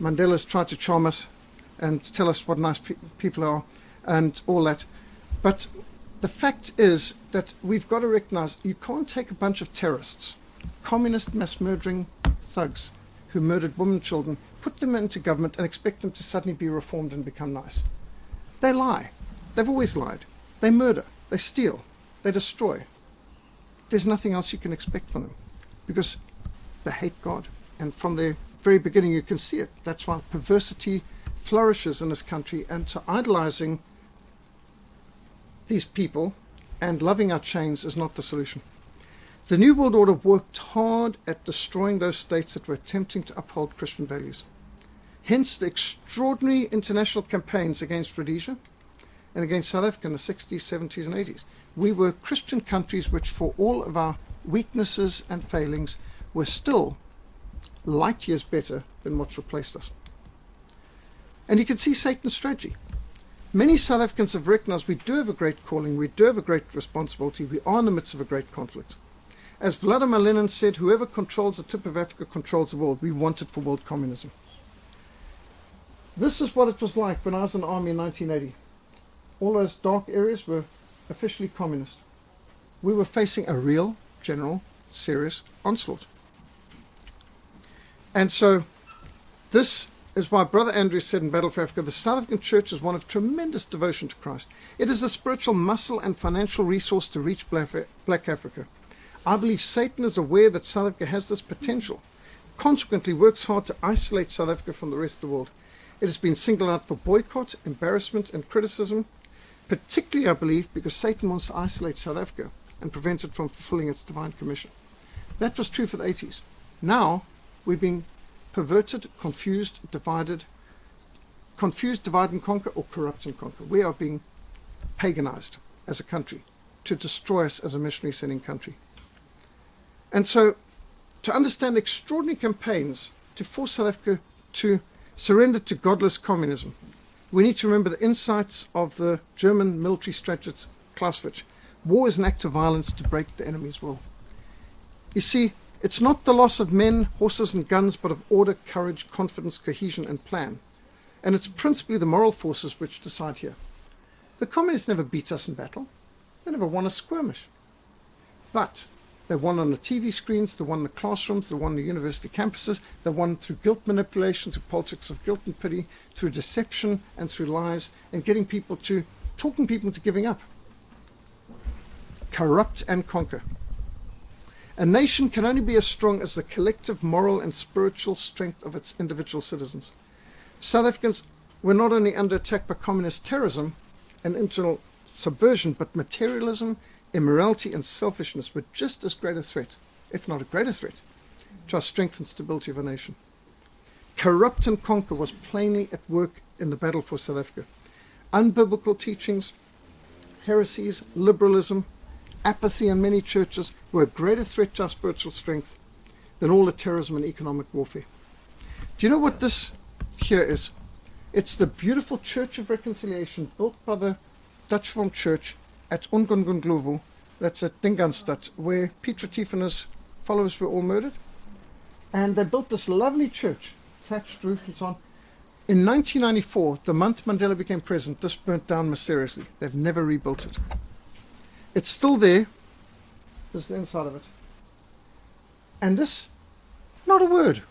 Mandela's tried to charm us and tell us what nice people are and all that. But the fact is that we've got to recognize you can't take a bunch of terrorists, communist mass murdering thugs who murdered women and children, put them into government and expect them to suddenly be reformed and become nice. They lie. They've always lied. They murder. They steal. They destroy. There's nothing else you can expect from them because they hate God. And from the very beginning you can see it. That's why perversity flourishes in this country, and so idolizing these people and loving our chains is not the solution. The New World Order worked hard at destroying those states that were attempting to uphold Christian values. Hence the extraordinary international campaigns against Rhodesia and against South Africa in the 60s, 70s and 80s. We were Christian countries which, for all of our weaknesses and failings, were still light years better than what's replaced us. And you can see Satan's strategy. Many South Africans have recognized we do have a great calling, we do have a great responsibility, we are in the midst of a great conflict. As Vladimir Lenin said, whoever controls the tip of Africa controls the world. We want it for world communism. This is what it was like when I was in the army in 1980. All those dark areas were officially communist. We were facing a real, general, serious onslaught. And so this is why Brother Andrew said in Battle for Africa, the South African Church is one of tremendous devotion to Christ. It is the spiritual muscle and financial resource to reach Black Africa. I believe Satan is aware that South Africa has this potential, consequently works hard to isolate South Africa from the rest of the world. It has been singled out for boycott, embarrassment and criticism, particularly I believe because Satan wants to isolate South Africa and prevent it from fulfilling its divine commission. That was true for the 80s. Now we're being perverted, confused, divide and conquer, or corrupt and conquer. We are being paganized as a country to destroy us as a missionary sending country. And so to understand extraordinary campaigns to force South Africa to surrender to godless communism, we need to remember the insights of the German military strategist Clausewitz. War is an act of violence to break the enemy's will. You see, it's not the loss of men, horses and guns, but of order, courage, confidence, cohesion and plan. And it's principally the moral forces which decide here. The communists never beat us in battle. They never won a skirmish. But they won on the TV screens, they won in the classrooms, they won on the university campuses, they won through guilt manipulation, through politics of guilt and pity, through deception and through lies, and talking people into giving up. Corrupt and conquer. A nation can only be as strong as the collective moral and spiritual strength of its individual citizens. South Africans were not only under attack by communist terrorism and internal subversion, but materialism, immorality and selfishness were just as great a threat, if not a greater threat, to our strength and stability of a nation. Corrupt and conquer was plainly at work in the battle for South Africa. Unbiblical teachings, heresies, liberalism, apathy in many churches were a greater threat to our spiritual strength than all the terrorism and economic warfare. Do you know what this here is? It's the beautiful Church of Reconciliation built by the Dutch Reformed Church at Ungungungluvu, that's at Dingaanstad, where Piet Retief and his followers were all murdered. And they built this lovely church, thatched roof and so on. In 1994, the month Mandela became president, this burnt down mysteriously. They've never rebuilt it. It's still there. This is the inside of it. And this, not a word.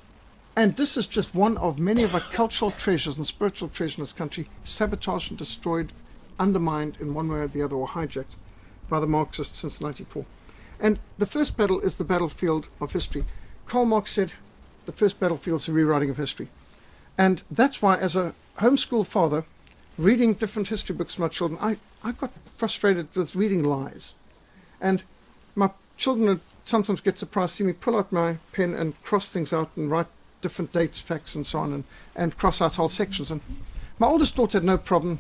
And this is just one of many of our cultural treasures and spiritual treasures in this country, sabotaged and destroyed, undermined in one way or the other, or hijacked by the Marxists since 1994. And the first battle is the battlefield of history. Karl Marx said the first battlefield is a rewriting of history. And that's why, as a homeschool father, reading different history books for my children, I got frustrated with reading lies. And my children would sometimes get surprised to see me pull out my pen and cross things out and write different dates, facts and so on, and cross out whole sections. And my oldest daughter had no problem,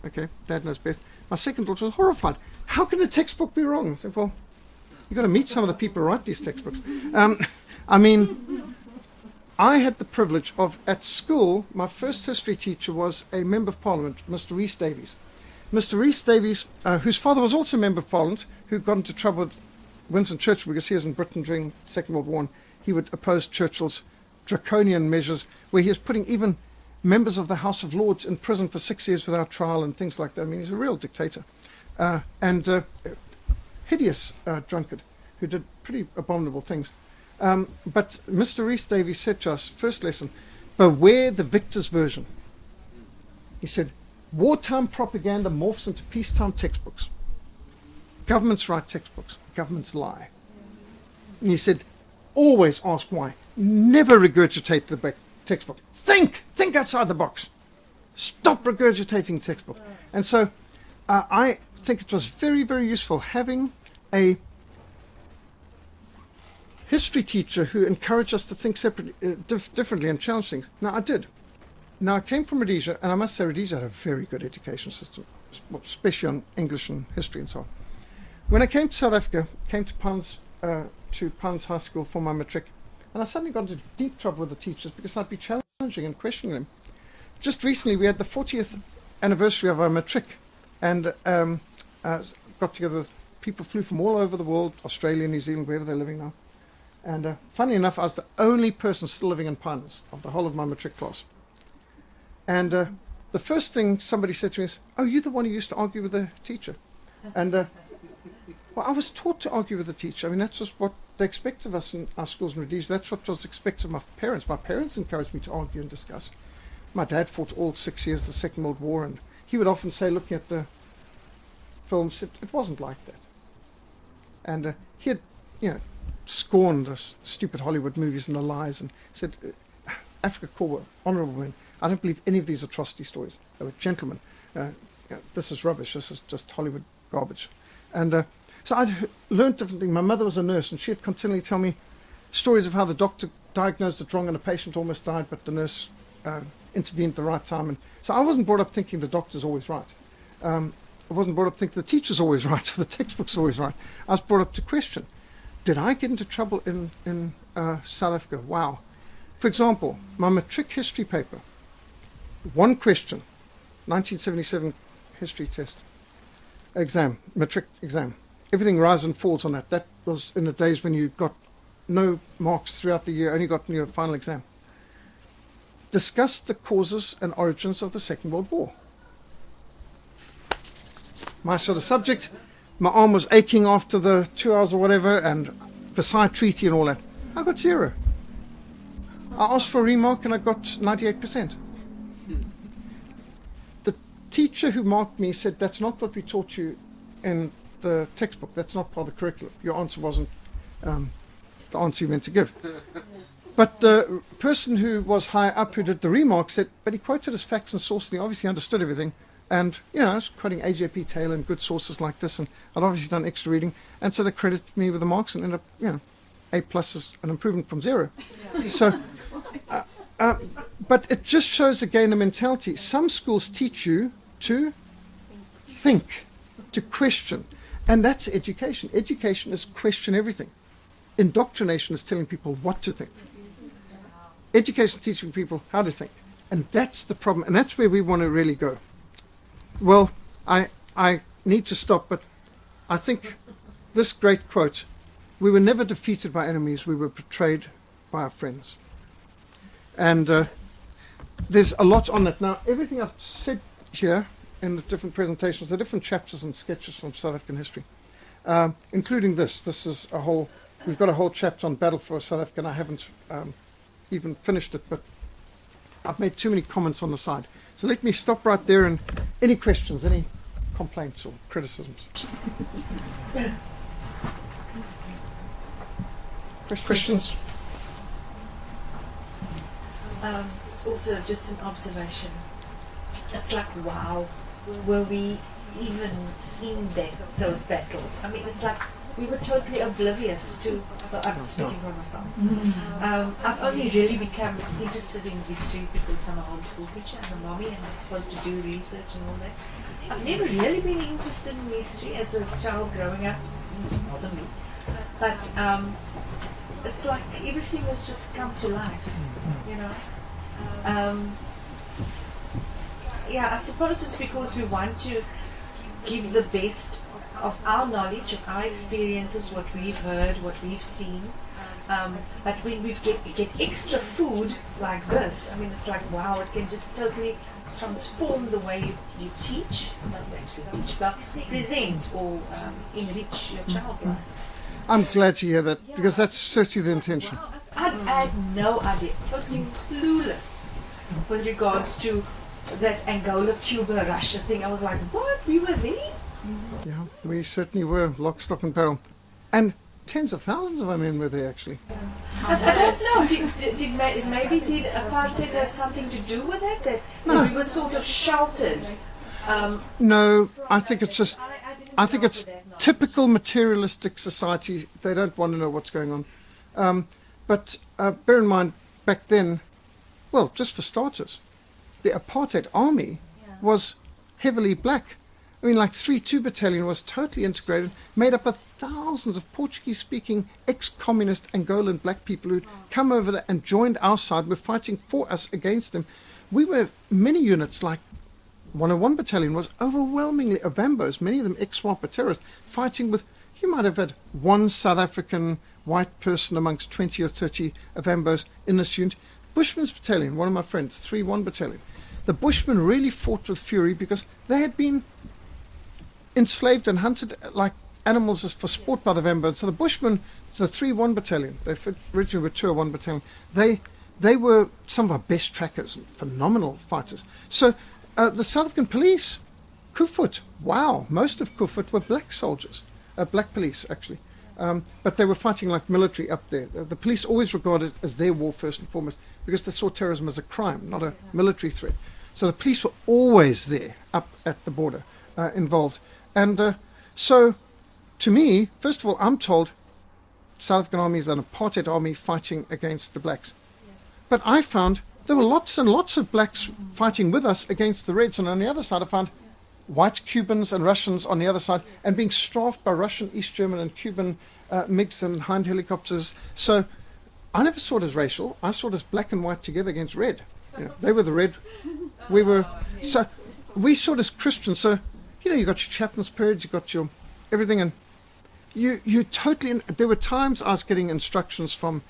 okay, Dad knows best. My second daughter was horrified. How can the textbook be wrong? I said, well, you've got to meet some of the people who write these textbooks. I had the privilege of, at school, my first history teacher was a Member of Parliament, Mr. Rhys Davies. Mr. Rhys Davies, whose father was also a Member of Parliament, who got into trouble with Winston Churchill because he was in Britain during the Second World War, and he would oppose Churchill's draconian measures where he was putting even members of the House of Lords in prison for 6 years without trial and things like that. I mean, he's a real dictator. And hideous drunkard who did pretty abominable things. But Mr. Rhys Davies said to us, first lesson, beware the victor's version. He said, wartime propaganda morphs into peacetime textbooks. Governments write textbooks, governments lie. And he said, always ask why. Never regurgitate the textbook. Think outside the box. Stop regurgitating textbook. And so I think it was very, very useful having a history teacher who encouraged us to think separately, differently and challenge things. Now, I did. Now, I came from Rhodesia, and I must say Rhodesia had a very good education system, especially on English and history and so on. When I came to South Africa, came to Pans High School for my matric, and I suddenly got into deep trouble with the teachers because I'd be challenging and questioning them. Just recently, we had the 40th anniversary of our matric, and got together with people, flew from all over the world, Australia, New Zealand, wherever they're living now. And funnily enough, I was the only person still living in Pinehurst of the whole of my matric class. And the first thing somebody said to me is, "Oh, you're the one who used to argue with the teacher." And well, I was taught to argue with the teacher. I mean, that's just what they expect of us in our schools in Rhodesia. That's what was expected of my parents. My parents encouraged me to argue and discuss. My dad fought all 6 years of the Second World War, and he would often say, looking at the films, it wasn't like that. And he had, scorned the stupid Hollywood movies and the lies, and said, Africa Korps were honourable men. I don't believe any of these atrocity stories. They were gentlemen. This is rubbish. This is just Hollywood garbage. And so I'd learned different things. My mother was a nurse, and she would continually tell me stories of how the doctor diagnosed it wrong and a patient almost died, but the nurse intervened at the right time. And so I wasn't brought up thinking the doctor's always right. I wasn't brought up thinking the teacher's always right or the textbook's always right. I was brought up to question, did I get into trouble in South Africa? Wow. For example, my matric history paper, one question, 1977 history test exam, matric exam. Everything rises and falls on that. That was in the days when you got no marks throughout the year, only got in your final exam. Discussed the causes and origins of the Second World War. My sort of subject, my arm was aching after the 2 hours or whatever, and Versailles Treaty and all that. I got 0. I asked for a remark and I got 98%. The teacher who marked me said, that's not what we taught you in the textbook. That's not part of the curriculum. Your answer wasn't the answer you meant to give. But the person who was high up who did the remark said, but he quoted as facts and sources, and he obviously understood everything. And, I was quoting A.J.P. Taylor and good sources like this, and I'd obviously done extra reading. And so they credited me with the marks and ended up, A+ is an improvement from 0. So, but it just shows again a mentality. Some schools teach you to think, to question. And that's education. Education is question everything. Indoctrination is telling people what to think. Education is teaching people how to think. And that's the problem. And that's where we want to really go. Well, I need to stop, but I think this great quote, we were never defeated by enemies, we were betrayed by our friends. And there's a lot on that. Now, everything I've said here in the different presentations, the different chapters and sketches from South African history, including this. This is we've got a whole chapter on Battle for South Africa, and I haven't even finished it, but I've made too many comments on the side. So let me stop right there, and any questions, any complaints or criticisms? Questions? Also, just an observation. It's like, wow, were we even in those battles? I mean, it's like we were totally oblivious to, well, I'm speaking for myself. I've only really become interested in history because I'm a homeschool teacher and a mommy, and I'm supposed to do research and all that. I've never really been interested in history as a child growing up, more than me. But it's like everything has just come to life, I suppose it's because we want to give the best of our knowledge, of our experiences, what we've heard, what we've seen. But when we get extra food like this, I mean, it's like, wow, it can just totally transform the way you teach, not actually teach, but present or enrich your child's life. I'm glad to hear that, because that's certainly the intention. I had no idea, totally clueless with regards to that Angola, Cuba, Russia thing. I was like, what? We were there? Yeah, we certainly were, lock, stock and barrel. And tens of thousands of our men were there, actually. I don't know. Did apartheid have something to do with it? That we were sort of sheltered? No, I think it's typical materialistic society. They don't want to know what's going on. But bear in mind, back then, well, just for starters, the apartheid army was heavily black. I mean, like 3-2 Battalion was totally integrated, made up of thousands of Portuguese-speaking ex-communist Angolan black people who'd come over there and joined our side. Were fighting for us against them. We were mini units, like 101 Battalion was overwhelmingly Ovambos, many of them ex-SWAPO terrorists, fighting with, you might have had one South African white person amongst 20 or 30 Ovambos in this unit. Bushman's Battalion, one of my friends, 3-1 Battalion. The Bushmen really fought with fury because they had been enslaved and hunted like animals as for sport by the Ovambos. So the Bushmen, the 3-1 Battalion, they originally were 201 Battalion, they were some of our best trackers and phenomenal fighters. So the South African police, Kufut, wow, most of Kufut were black soldiers, black police actually. But they were fighting like military up there. The police always regarded it as their war first and foremost because they saw terrorism as a crime, not a military threat. So the police were always there up at the border, involved. And so to me, first of all, I'm told South African Army is an apartheid army fighting against the blacks. Yes. But I found there were lots and lots of blacks fighting with us against the Reds. And on the other side, I found white Cubans and Russians on the other side and being strafed by Russian, East German and Cuban MiGs and Hind helicopters. So I never saw it as racial. I saw it as black and white together against red. You know, they were the red. We were. So we saw it as Christians. So, you know, you got your chaplain's periods, you got your everything. And you totally. There were times I was getting instructions from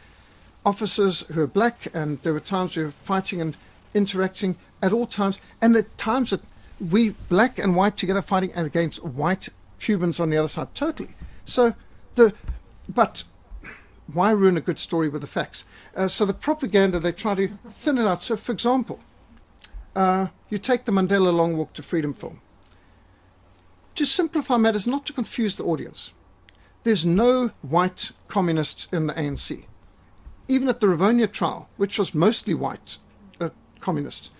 officers who are black, and there were times we were fighting and interacting at all times. And at times that we black and white together fighting against white Cubans on the other side, totally. So but why ruin a good story with the facts? So the propaganda, they try to thin it out. So for example, you take the Mandela Long Walk to Freedom film. To simplify matters, not to confuse the audience, there's no white communists in the ANC. Even at the Rivonia trial, which was mostly white communists,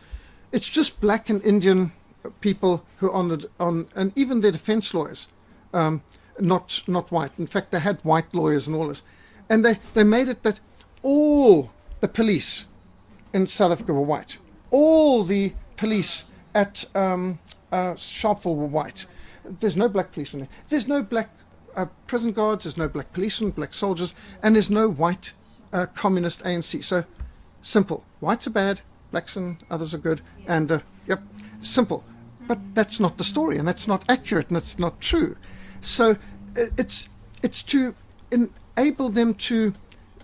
it's just black and Indian people who honored on, and even their defense lawyers, not white. In fact, they had white lawyers and all this. And they made it that all the police in South Africa were white. All the police at Sharpeville were white. There's no black policemen there. There's no black prison guards, there's no black policemen, black soldiers, and there's no white communist ANC. So simple. Whites are bad, blacks and others are good, and yep, simple. But that's not the story, and that's not accurate, and that's not true. So it's to enable them to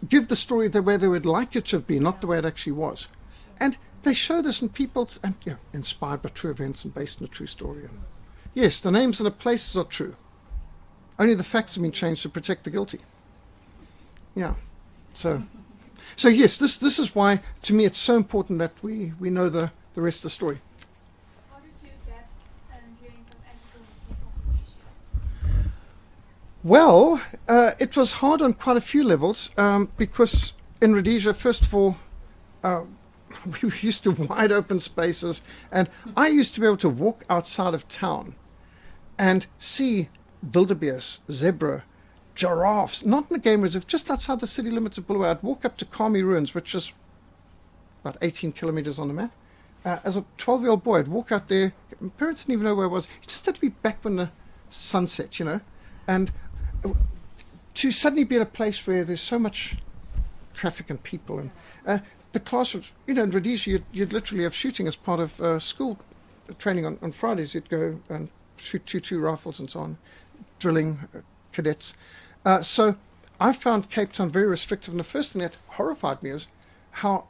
give the story the way they would like it to have been, not the way it actually was. And they show this in people, and inspired by true events and based on a true story. And yes, the names and the places are true. Only the facts have been changed to protect the guilty. Yeah. So yes, this is why, to me, it's so important that we know the rest of the story. How did you adapt during some episodes? Well, it was hard on quite a few levels because in Rhodesia, first of all, we were used to wide open spaces, and I used to be able to walk outside of town and see wildebeest, zebra, giraffes, not in the game reserve, just outside the city limits of Bulawayo. I'd walk up to Kami Ruins, which is about 18 kilometers on the map. As a 12-year-old boy, I'd walk out there. My parents didn't even know where I was. You just had to be back when the sun set, you know. And to suddenly be in a place where there's so much traffic and people. And the classrooms, you know, in Rhodesia, you'd literally have shooting as part of school training on Fridays. You'd go and shoot 2.2 rifles and so on, drilling cadets. So I found Cape Town very restrictive, and the first thing that horrified me is how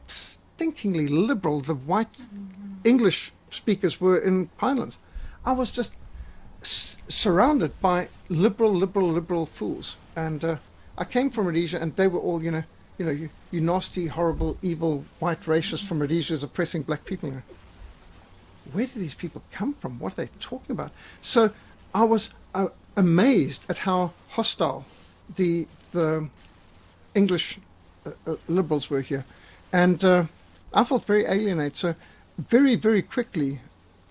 stinkingly liberal the white English speakers were in Pinelands. I was just surrounded by liberal fools, and I came from Rhodesia, and they were all, you nasty, horrible, evil white racists from Rhodesia oppressing black people. Where do these people come from? What are they talking about? So I was amazed at how hostile the English liberals were here, and I felt very alienated. So very, very quickly,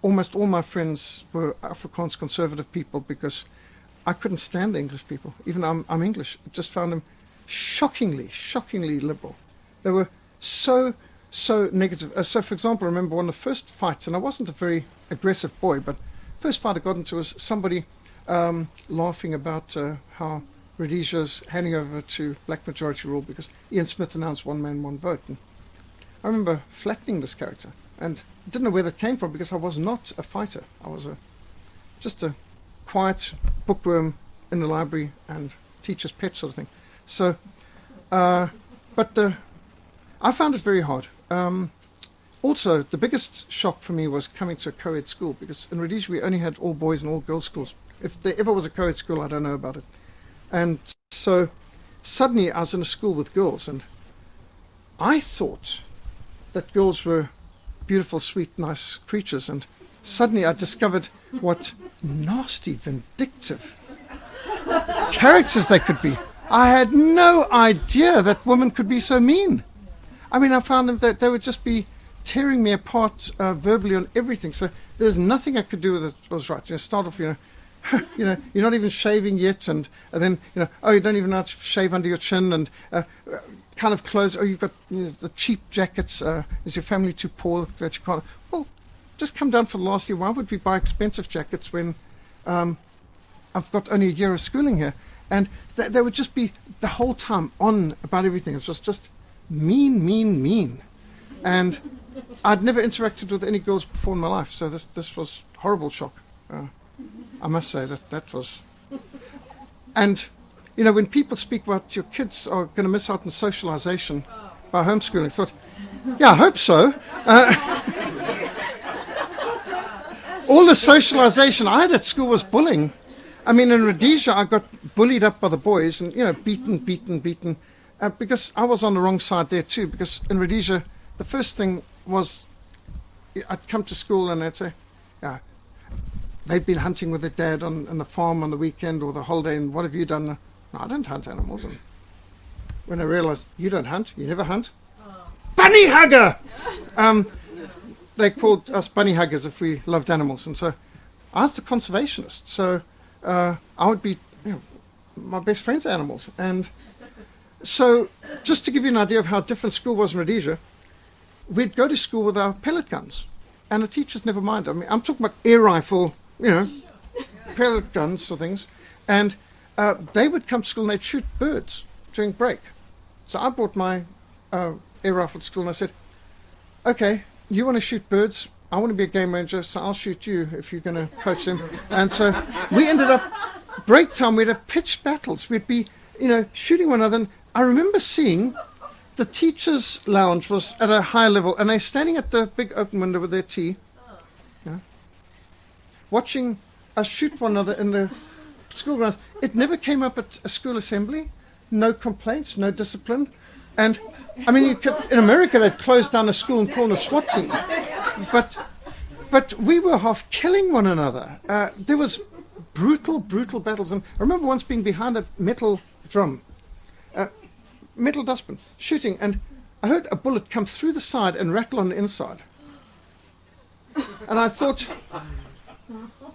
almost all my friends were Afrikaans conservative people because I couldn't stand the English people. Even I'm English. I just found them shockingly liberal. They were so negative. So, for example, I remember one of the first fights, and I wasn't a very aggressive boy, but first fight I got into was somebody laughing about how Rhodesia's handing over to black majority rule because Ian Smith announced one man, one vote. And I remember flattening this character. and didn't know where that came from because I was not a fighter. I was just a quiet bookworm in the library and teacher's pet sort of thing. So, but I found it very hard. Also, the biggest shock for me was coming to a co-ed school, because in Rhodesia we only had all boys and all girls schools. If there ever was a co-ed school, I don't know about it. And so suddenly I was in a school with girls, and I thought that girls were beautiful, sweet, nice creatures, and suddenly I discovered what nasty, vindictive characters they could be. I had no idea that women could be so mean. I mean, I found them that they would just be tearing me apart verbally on everything. So there's nothing I could do with it was right. Start off, you know, you're not even shaving yet, and then, oh, you don't even know how to shave under your chin, and kind of clothes. Oh, you've got the cheap jackets. Is your family too poor that you can't? Well, just come down for the last year. Why would we buy expensive jackets when I've got only a year of schooling here? And they would just be the whole time on about everything. It was just mean. And I'd never interacted with any girls before in my life, so this was a horrible shock. I must say that was. And, when people speak about your kids are going to miss out on socialization by homeschooling, I thought, yeah, I hope so. All the socialization I had at school was bullying. I mean, in Rhodesia, I got bullied up by the boys and, beaten, because I was on the wrong side there too, because in Rhodesia, the first thing was I'd come to school and they'd say, yeah, they've been hunting with their dad on the farm on the weekend or the holiday, and what have you done? No, I don't hunt animals. And when I realized, you don't hunt, you never hunt? Bunny hugger! They called us bunny huggers if we loved animals. And so I was the conservationist. So I would be, my best friend's animals. And so just to give you an idea of how different school was in Rhodesia, we'd go to school with our pellet guns. And the teachers never mind. I mean, I'm talking about air rifle, pellet guns or things. And they would come to school and they'd shoot birds during break. So I brought my air rifle to school and I said, okay, you want to shoot birds? I want to be a game ranger, so I'll shoot you if you're going to coach them. And so we ended up, break time, we'd have pitched battles. We'd be, shooting one another. And I remember seeing the teachers' lounge was at a high level, and they're standing at the big open window with their tea, watching us shoot one another in the school grounds. It never came up at a school assembly. No complaints, no discipline. And, I mean, in America, they'd close down a school and call a SWAT team. But we were half killing one another. There was brutal battles. And I remember once being behind a metal drum, metal dustbin, shooting, and I heard a bullet come through the side and rattle on the inside. And I thought,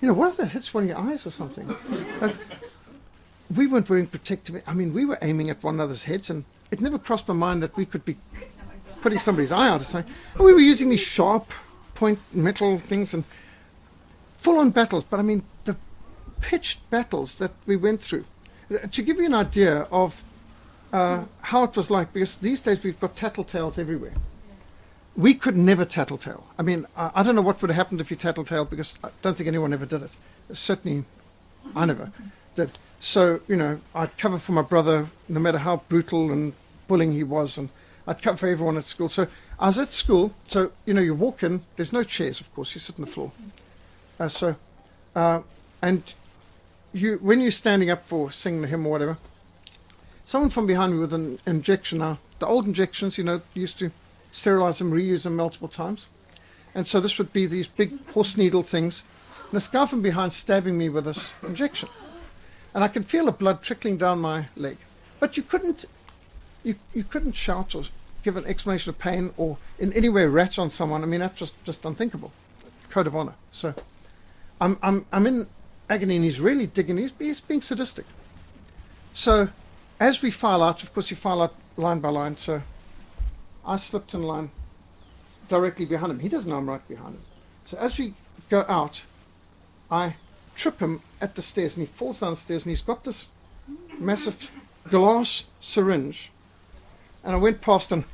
what if that hits one of your eyes or something? We weren't wearing protective. I mean, we were aiming at one another's heads, and it never crossed my mind that we could be putting somebody's eye out. And we were using these sharp point metal things and full-on battles. But I mean, the pitched battles that we went through. To give you an idea of how it was like, because these days we've got tattletales everywhere. We could never tattletale. I mean, I don't know what would have happened if you tattletale, because I don't think anyone ever did it. Certainly, I never did. So, I'd cover for my brother, no matter how brutal and bullying he was, and I'd cover for everyone at school. So I was at school, so, you walk in, there's no chairs, of course, you sit on the floor. And when you're standing up for singing the hymn or whatever, someone from behind me with an injection now, the old injections, used to sterilize them, reuse them multiple times. And so this would be these big horse needle things. And this guy from behind stabbing me with this injection. And I could feel the blood trickling down my leg. But you couldn't shout or give an explanation of pain or in any way rat on someone. I mean, that was just unthinkable. Code of honor. So I'm in agony, and he's really digging. He's being sadistic. So as we file out, of course you file out line by line, so I slipped in line directly behind him. He doesn't know I'm right behind him. So as we go out, I trip him at the stairs, and he falls down the stairs, and he's got this massive glass syringe, and I went past and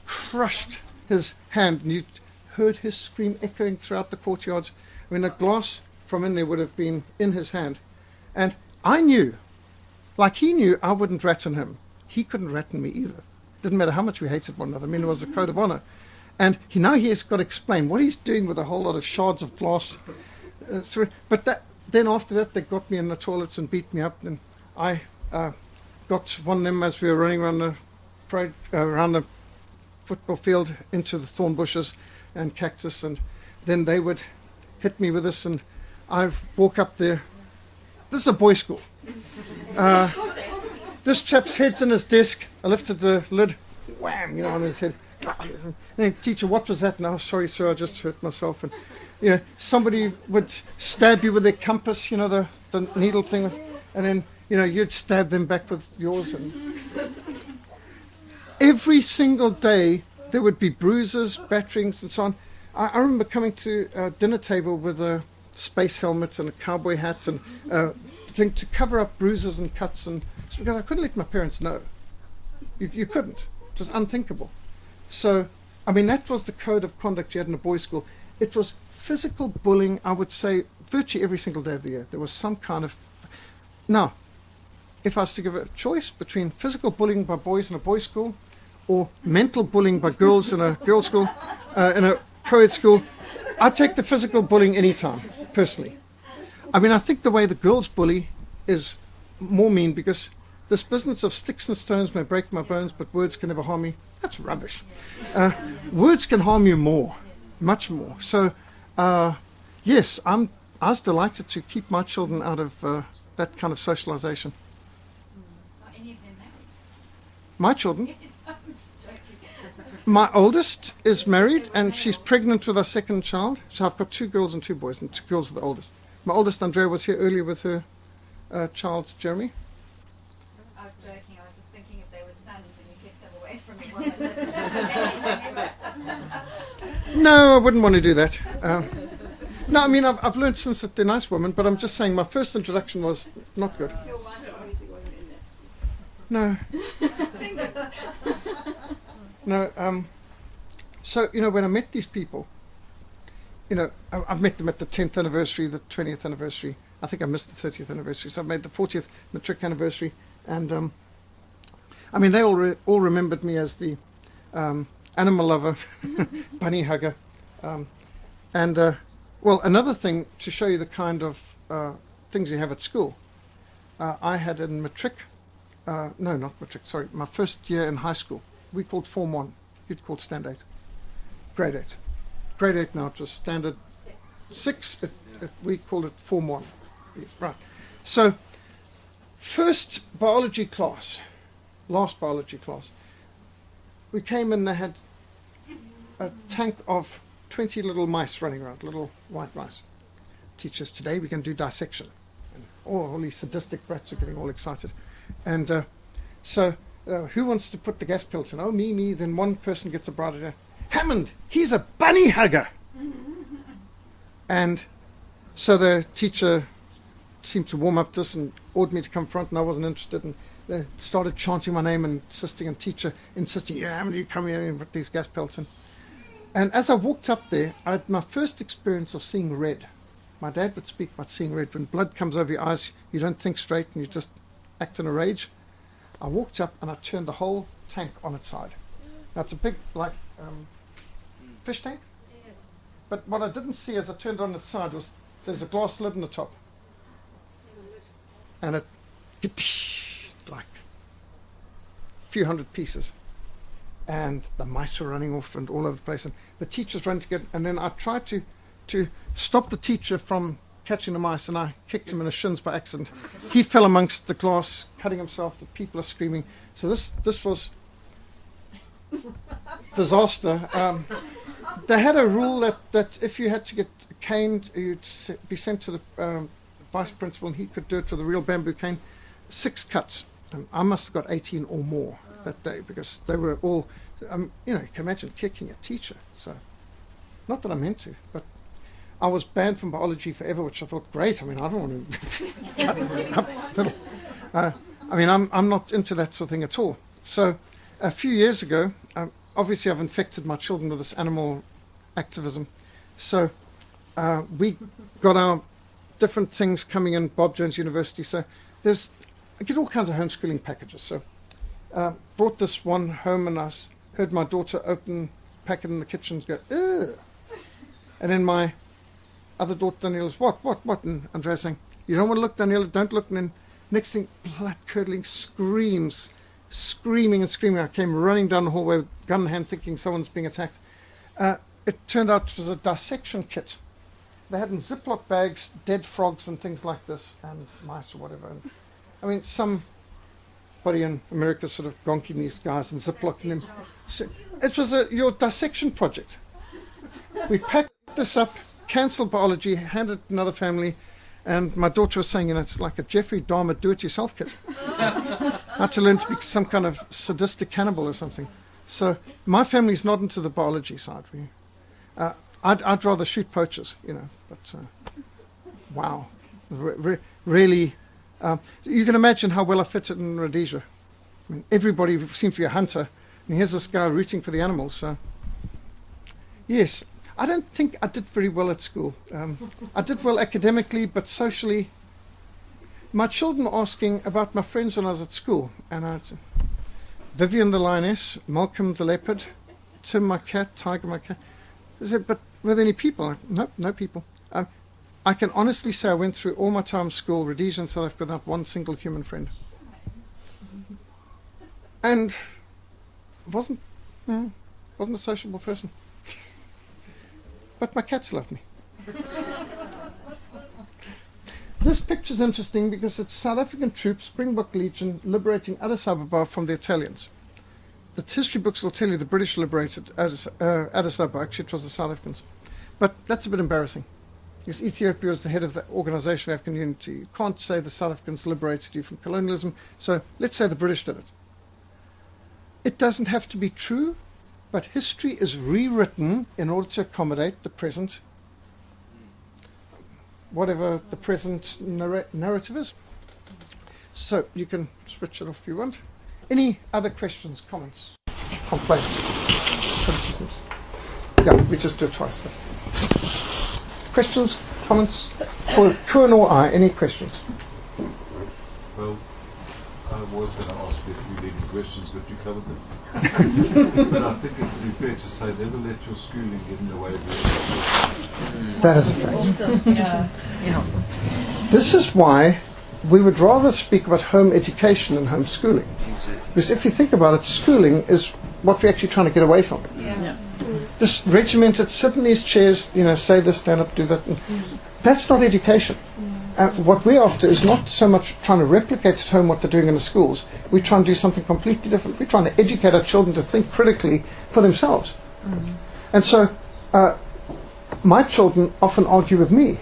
crushed his hand, and you heard his scream echoing throughout the courtyards. I mean, a glass from in there would have been in his hand. And I knew, like he knew I wouldn't rattle him. He couldn't rattle me either. Didn't matter how much we hated one another. I mean, it was a code of honor. And now he has got to explain what he's doing with a whole lot of shards of glass. But then after that, they got me in the toilets and beat me up. And I got one of them as we were running around the football field into the thorn bushes and cactus. And then they would hit me with this. And I walk up there. This is a boys' school. This chap's head's in his desk. I lifted the lid. Wham! On his head. And teacher, what was that? No, sorry, sir, I just hurt myself. And somebody would stab you with their compass, the needle thing, and then you'd stab them back with yours. And every single day there would be bruises, batterings, and so on. I remember coming to a dinner table with a space helmet and a cowboy hat and thing to cover up bruises and cuts, and because I couldn't let my parents know. You couldn't. It was unthinkable. So, I mean, that was the code of conduct you had in a boys' school. It was physical bullying, I would say, virtually every single day of the year. There was some kind of... Now, if I was to give a choice between physical bullying by boys in a boys' school or mental bullying by girls in a girls' school, in a co-ed school, I'd take the physical bullying anytime, personally. I mean, I think the way the girls bully is more mean, because this business of sticks and stones may break my bones, but words can never harm me. That's rubbish. Words can harm you more, much more. So, yes, I was delighted to keep my children out of that kind of socialization. Are any of them married? My children? Yes, I'm just joking. My oldest is married, and she's pregnant with our second child. So I've got 2 girls and 2 boys, and 2 girls are the oldest. My oldest, Andrea, was here earlier with her child, Jeremy. I was joking. I was just thinking if they were sons and you kept them away from the woman. No, I wouldn't want to do that. No, I mean, I've learned since that they're nice women, but I'm just saying my first introduction was not good. Your wife obviously wasn't in that school. No. No, so, when I met these people, I've met them at the 10th anniversary, the 20th anniversary. I think I missed the 30th anniversary, so I've made the 40th matric anniversary. And, I mean, they all remembered me as the animal lover, bunny hugger. Well, another thing to show you the kind of things you have at school. I had in matric, no, not matric, sorry, my first year in high school, we called Form 1. You'd call Stand 8. Grade 8. Grade 8 now, it was Standard 6. We called it Form 1. Yes, right. So, first biology class, last biology class, we came in, they had a tank of 20 little mice running around, little white mice. Teachers, today we can do dissection. And all these sadistic brats are getting all excited. And so, who wants to put the gas pelts in? Oh, me. Then one person gets a bright idea. Hammond, he's a bunny hugger. And so the teacher seemed to warm up this and ordered me to come front, and I wasn't interested. And they started chanting my name and insisting, and teacher insisting, yeah, Hammond, you come here and put these gas pelts in. And as I walked up there, I had my first experience of seeing red. My dad would speak about seeing red. When blood comes over your eyes, you don't think straight and you just act in a rage. I walked up and I turned the whole tank on its side. Now it's a big, like, fish tank. Yes. But what I didn't see as I turned it on its side was there's a glass lid on the top. And it, like, a few hundred pieces. And the mice were running off and all over the place. And the teachers ran to get, and then I tried to stop the teacher from catching the mice, and I kicked him in the shins by accident. He fell amongst the glass, cutting himself. The people are screaming. So this was disaster. They had a rule that if you had to get caned, you'd be sent to the vice principal, and he could do it with a real bamboo cane. 6 cuts. I must have got 18 or more that day, because they were all, you can imagine kicking a teacher. So, not that I meant to, but I was banned from biology forever, which I thought, great. I mean, I don't want to. I mean, I'm not into that sort of thing at all. So, a few years ago, obviously I've infected my children with this animal activism. So we got our different things coming in, Bob Jones University. So I get all kinds of homeschooling packages. So brought this one home, and I heard my daughter open packet in the kitchen and go, ugh. And then my other daughter, Daniela's, what? And Andrea's saying, you don't want to look, Daniela, don't look. And then next thing, blood-curdling screams, screaming and screaming. I came running down the hallway with gun in hand thinking someone's being attacked. It turned out it was a dissection kit. They had in Ziploc bags dead frogs and things like this, and mice or whatever. And, I mean, somebody in America sort of gonking these guys and Ziploc them. So it was your dissection project. We packed this up, cancelled biology, handed it to another family, and my daughter was saying, it's like a Jeffrey Dahmer do-it-yourself kit. I had to learn to be some kind of sadistic cannibal or something. So my family's not into the biology side. I'd rather shoot poachers, but wow. Really, you can imagine how well I fit it in Rhodesia. I mean, everybody seems to be a hunter, and here's this guy rooting for the animals. So, yes, I don't think I did very well at school. I did well academically, but socially, my children were asking about my friends when I was at school, and I'd say, Vivian the lioness, Malcolm the leopard, Tim my cat, Tiger my cat. I said, but were there any people? Nope, no people. I can honestly say I went through all my time at school, Rhodesia and South Africa, without one single human friend. And wasn't a sociable person. But my cats loved me. This picture's interesting because it's South African troops, Springbok Legion, liberating Addis Ababa from the Italians. The history books will tell you the British liberated Addis Ababa. Actually, it was the South Africans. But that's a bit embarrassing. Because Ethiopia was the head of the Organisation of African Unity. You can't say the South Africans liberated you from colonialism. So let's say the British did it. It doesn't have to be true, but history is rewritten in order to accommodate the present, whatever the present narrative is. So you can switch it off if you want. Any other questions, comments, complaints, criticisms? Yeah, we just do it twice. Then. Questions, comments? For Kuan or I, any questions? Well, I was going to ask you if you had any questions, but you covered them. But I think it would be fair to say never let your schooling get in the way of your That is a fact. Also, yeah. This is why we would rather speak about home education than homeschooling. Because if you think about it, schooling is what we're actually trying to get away from. Yeah. This regimented, sit in these chairs, say this, stand up, do that. That's not education. What we're after is not so much trying to replicate at home what they're doing in the schools. We try and do something completely different. We're trying to educate our children to think critically for themselves. And so my children often argue with me,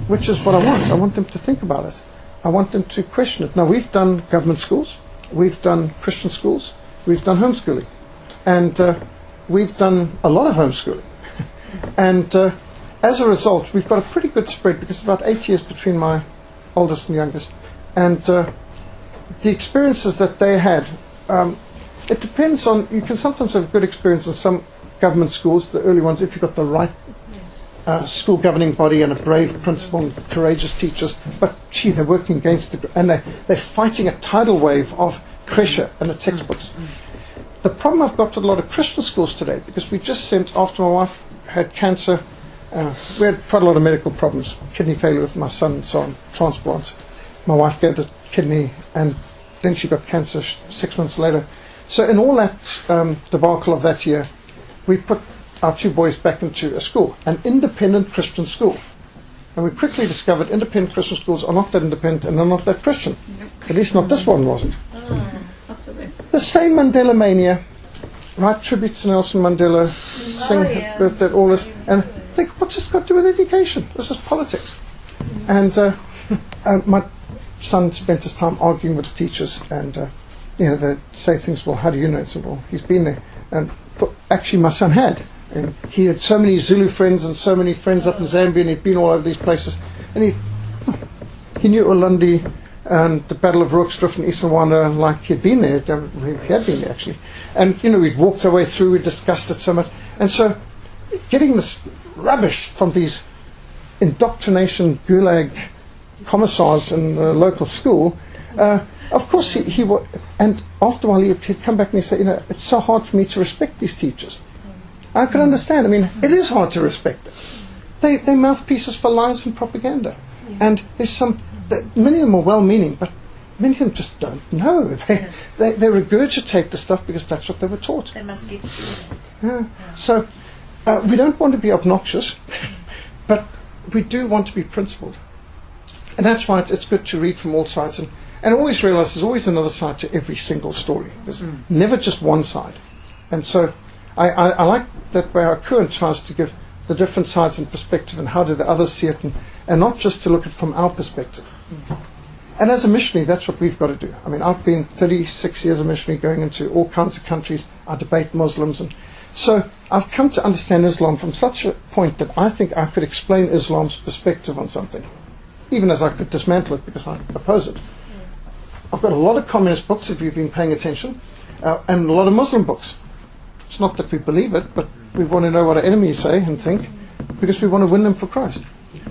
which is what I want. I want them to think about it. I want them to question it. Now, we've done government schools. We've done Christian schools. We've done homeschooling. And we've done a lot of homeschooling. And as a result, we've got a pretty good spread because it's about 8 years between my oldest and youngest. And the experiences that they had, it depends on, you can sometimes have good experience in some government schools, the early ones, if you've got the right school governing body and a brave principal and courageous teachers. But, gee, they're working against and they're fighting a tidal wave of pressure in the textbooks. The problem I've got with a lot of Christian schools today, because we just sent, after my wife had cancer, we had quite a lot of medical problems, kidney failure with my son and so on, transplants. My wife gave the kidney and then she got cancer 6 months later. So in all that debacle of that year, we put our two boys back into a school, an independent Christian school. And we quickly discovered independent Christian schools are not that independent and they're not that Christian. At least not this one wasn't. The same Mandela mania, write tributes to Nelson Mandela, sing happy birthday, all this, and think, what's this got to do with education? This is politics. And my son spent his time arguing with the teachers, and they say things, well, how do you know? So, well, he's been there. And actually, my son had. And he had so many Zulu friends and so many friends up in Zambia, and he'd been all over these places. And he knew Ulundi and the Battle of Rooksdrift and Eastern Rwanda like he'd been there. He had been there, actually. And, we'd walked our way through, we discussed it so much. And so getting this rubbish from these indoctrination gulag commissars in the local school, of course he would, and after a while he'd come back and he'd say, it's so hard for me to respect these teachers. I could understand. I mean, it is hard to respect them. They're mouthpieces for lies and propaganda. And there's many of them are well-meaning, but many of them just don't know. They regurgitate the stuff because that's what they were taught. They must get So we don't want to be obnoxious, but we do want to be principled. And that's why it's good to read from all sides and always realize there's always another side to every single story. There's never just one side. And so I like that way how Curran tries to give the different sides in perspective and how do the others see it, and not just to look at it from our perspective. And as a missionary, that's what we've got to do. I mean, I've been 36 years a missionary going into all kinds of countries. I debate Muslims. And so I've come to understand Islam from such a point that I think I could explain Islam's perspective on something, even as I could dismantle it because I oppose it. I've got a lot of communist books, if you've been paying attention, and a lot of Muslim books. It's not that we believe it, but we want to know what our enemies say and think, because we want to win them for Christ.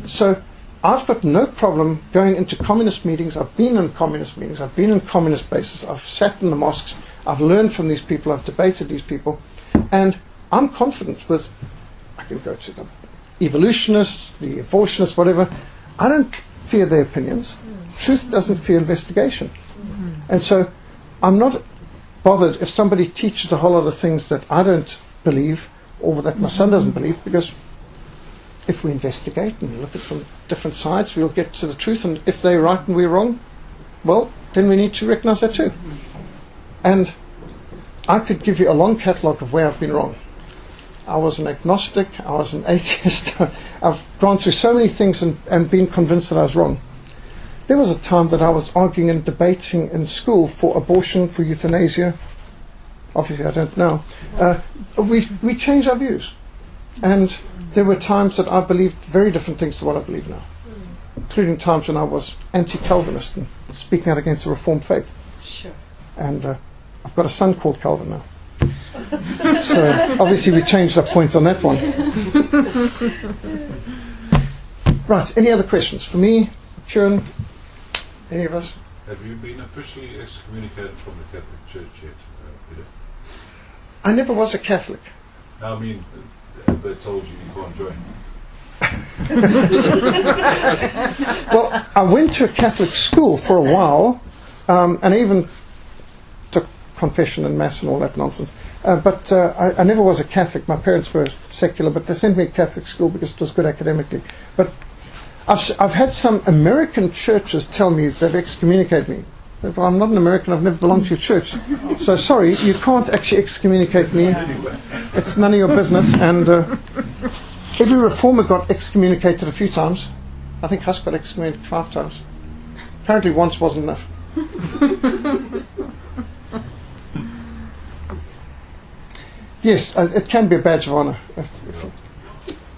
So I've got no problem going into communist meetings. I've been in communist meetings. I've been in communist bases. I've sat in the mosques. I've learned from these people. I've debated these people. And I'm confident I can go to the evolutionists, the abortionists, whatever. I don't fear their opinions. Truth doesn't fear investigation. And so I'm not bothered if somebody teaches a whole lot of things that I don't believe or that my son doesn't believe, because if we investigate and we look at from different sides, we'll get to the truth. And if they're right and we're wrong, well, then we need to recognize that too. And I could give you a long catalogue of where I've been wrong. I was an agnostic. I was an atheist. I've gone through so many things and been convinced that I was wrong. There was a time that I was arguing and debating in school for abortion, for euthanasia. Obviously, I don't know. We changed our views. And there were times that I believed very different things to what I believe now, including times when I was anti-Calvinist and speaking out against the Reformed faith. Sure. And I've got a son called Calvin now. So obviously we changed our points on that one. Right, any other questions? For me, Kieran, any of us? Have you been officially excommunicated from the Catholic Church yet, Peter? I never was a Catholic. I mean, they told you can't join. Well, I went to a Catholic school for a while, and even took confession and mass and all that nonsense. But I never was a Catholic. My parents were secular, but they sent me to Catholic school because it was good academically. But I've had some American churches tell me they've excommunicated me. Well, I'm not an American. I've never belonged to your church. So sorry, you can't actually excommunicate me. It's none of your business. And every reformer got excommunicated a few times. I think Huss got excommunicated 5 times. Apparently once wasn't enough. Yes, it can be a badge of honor. If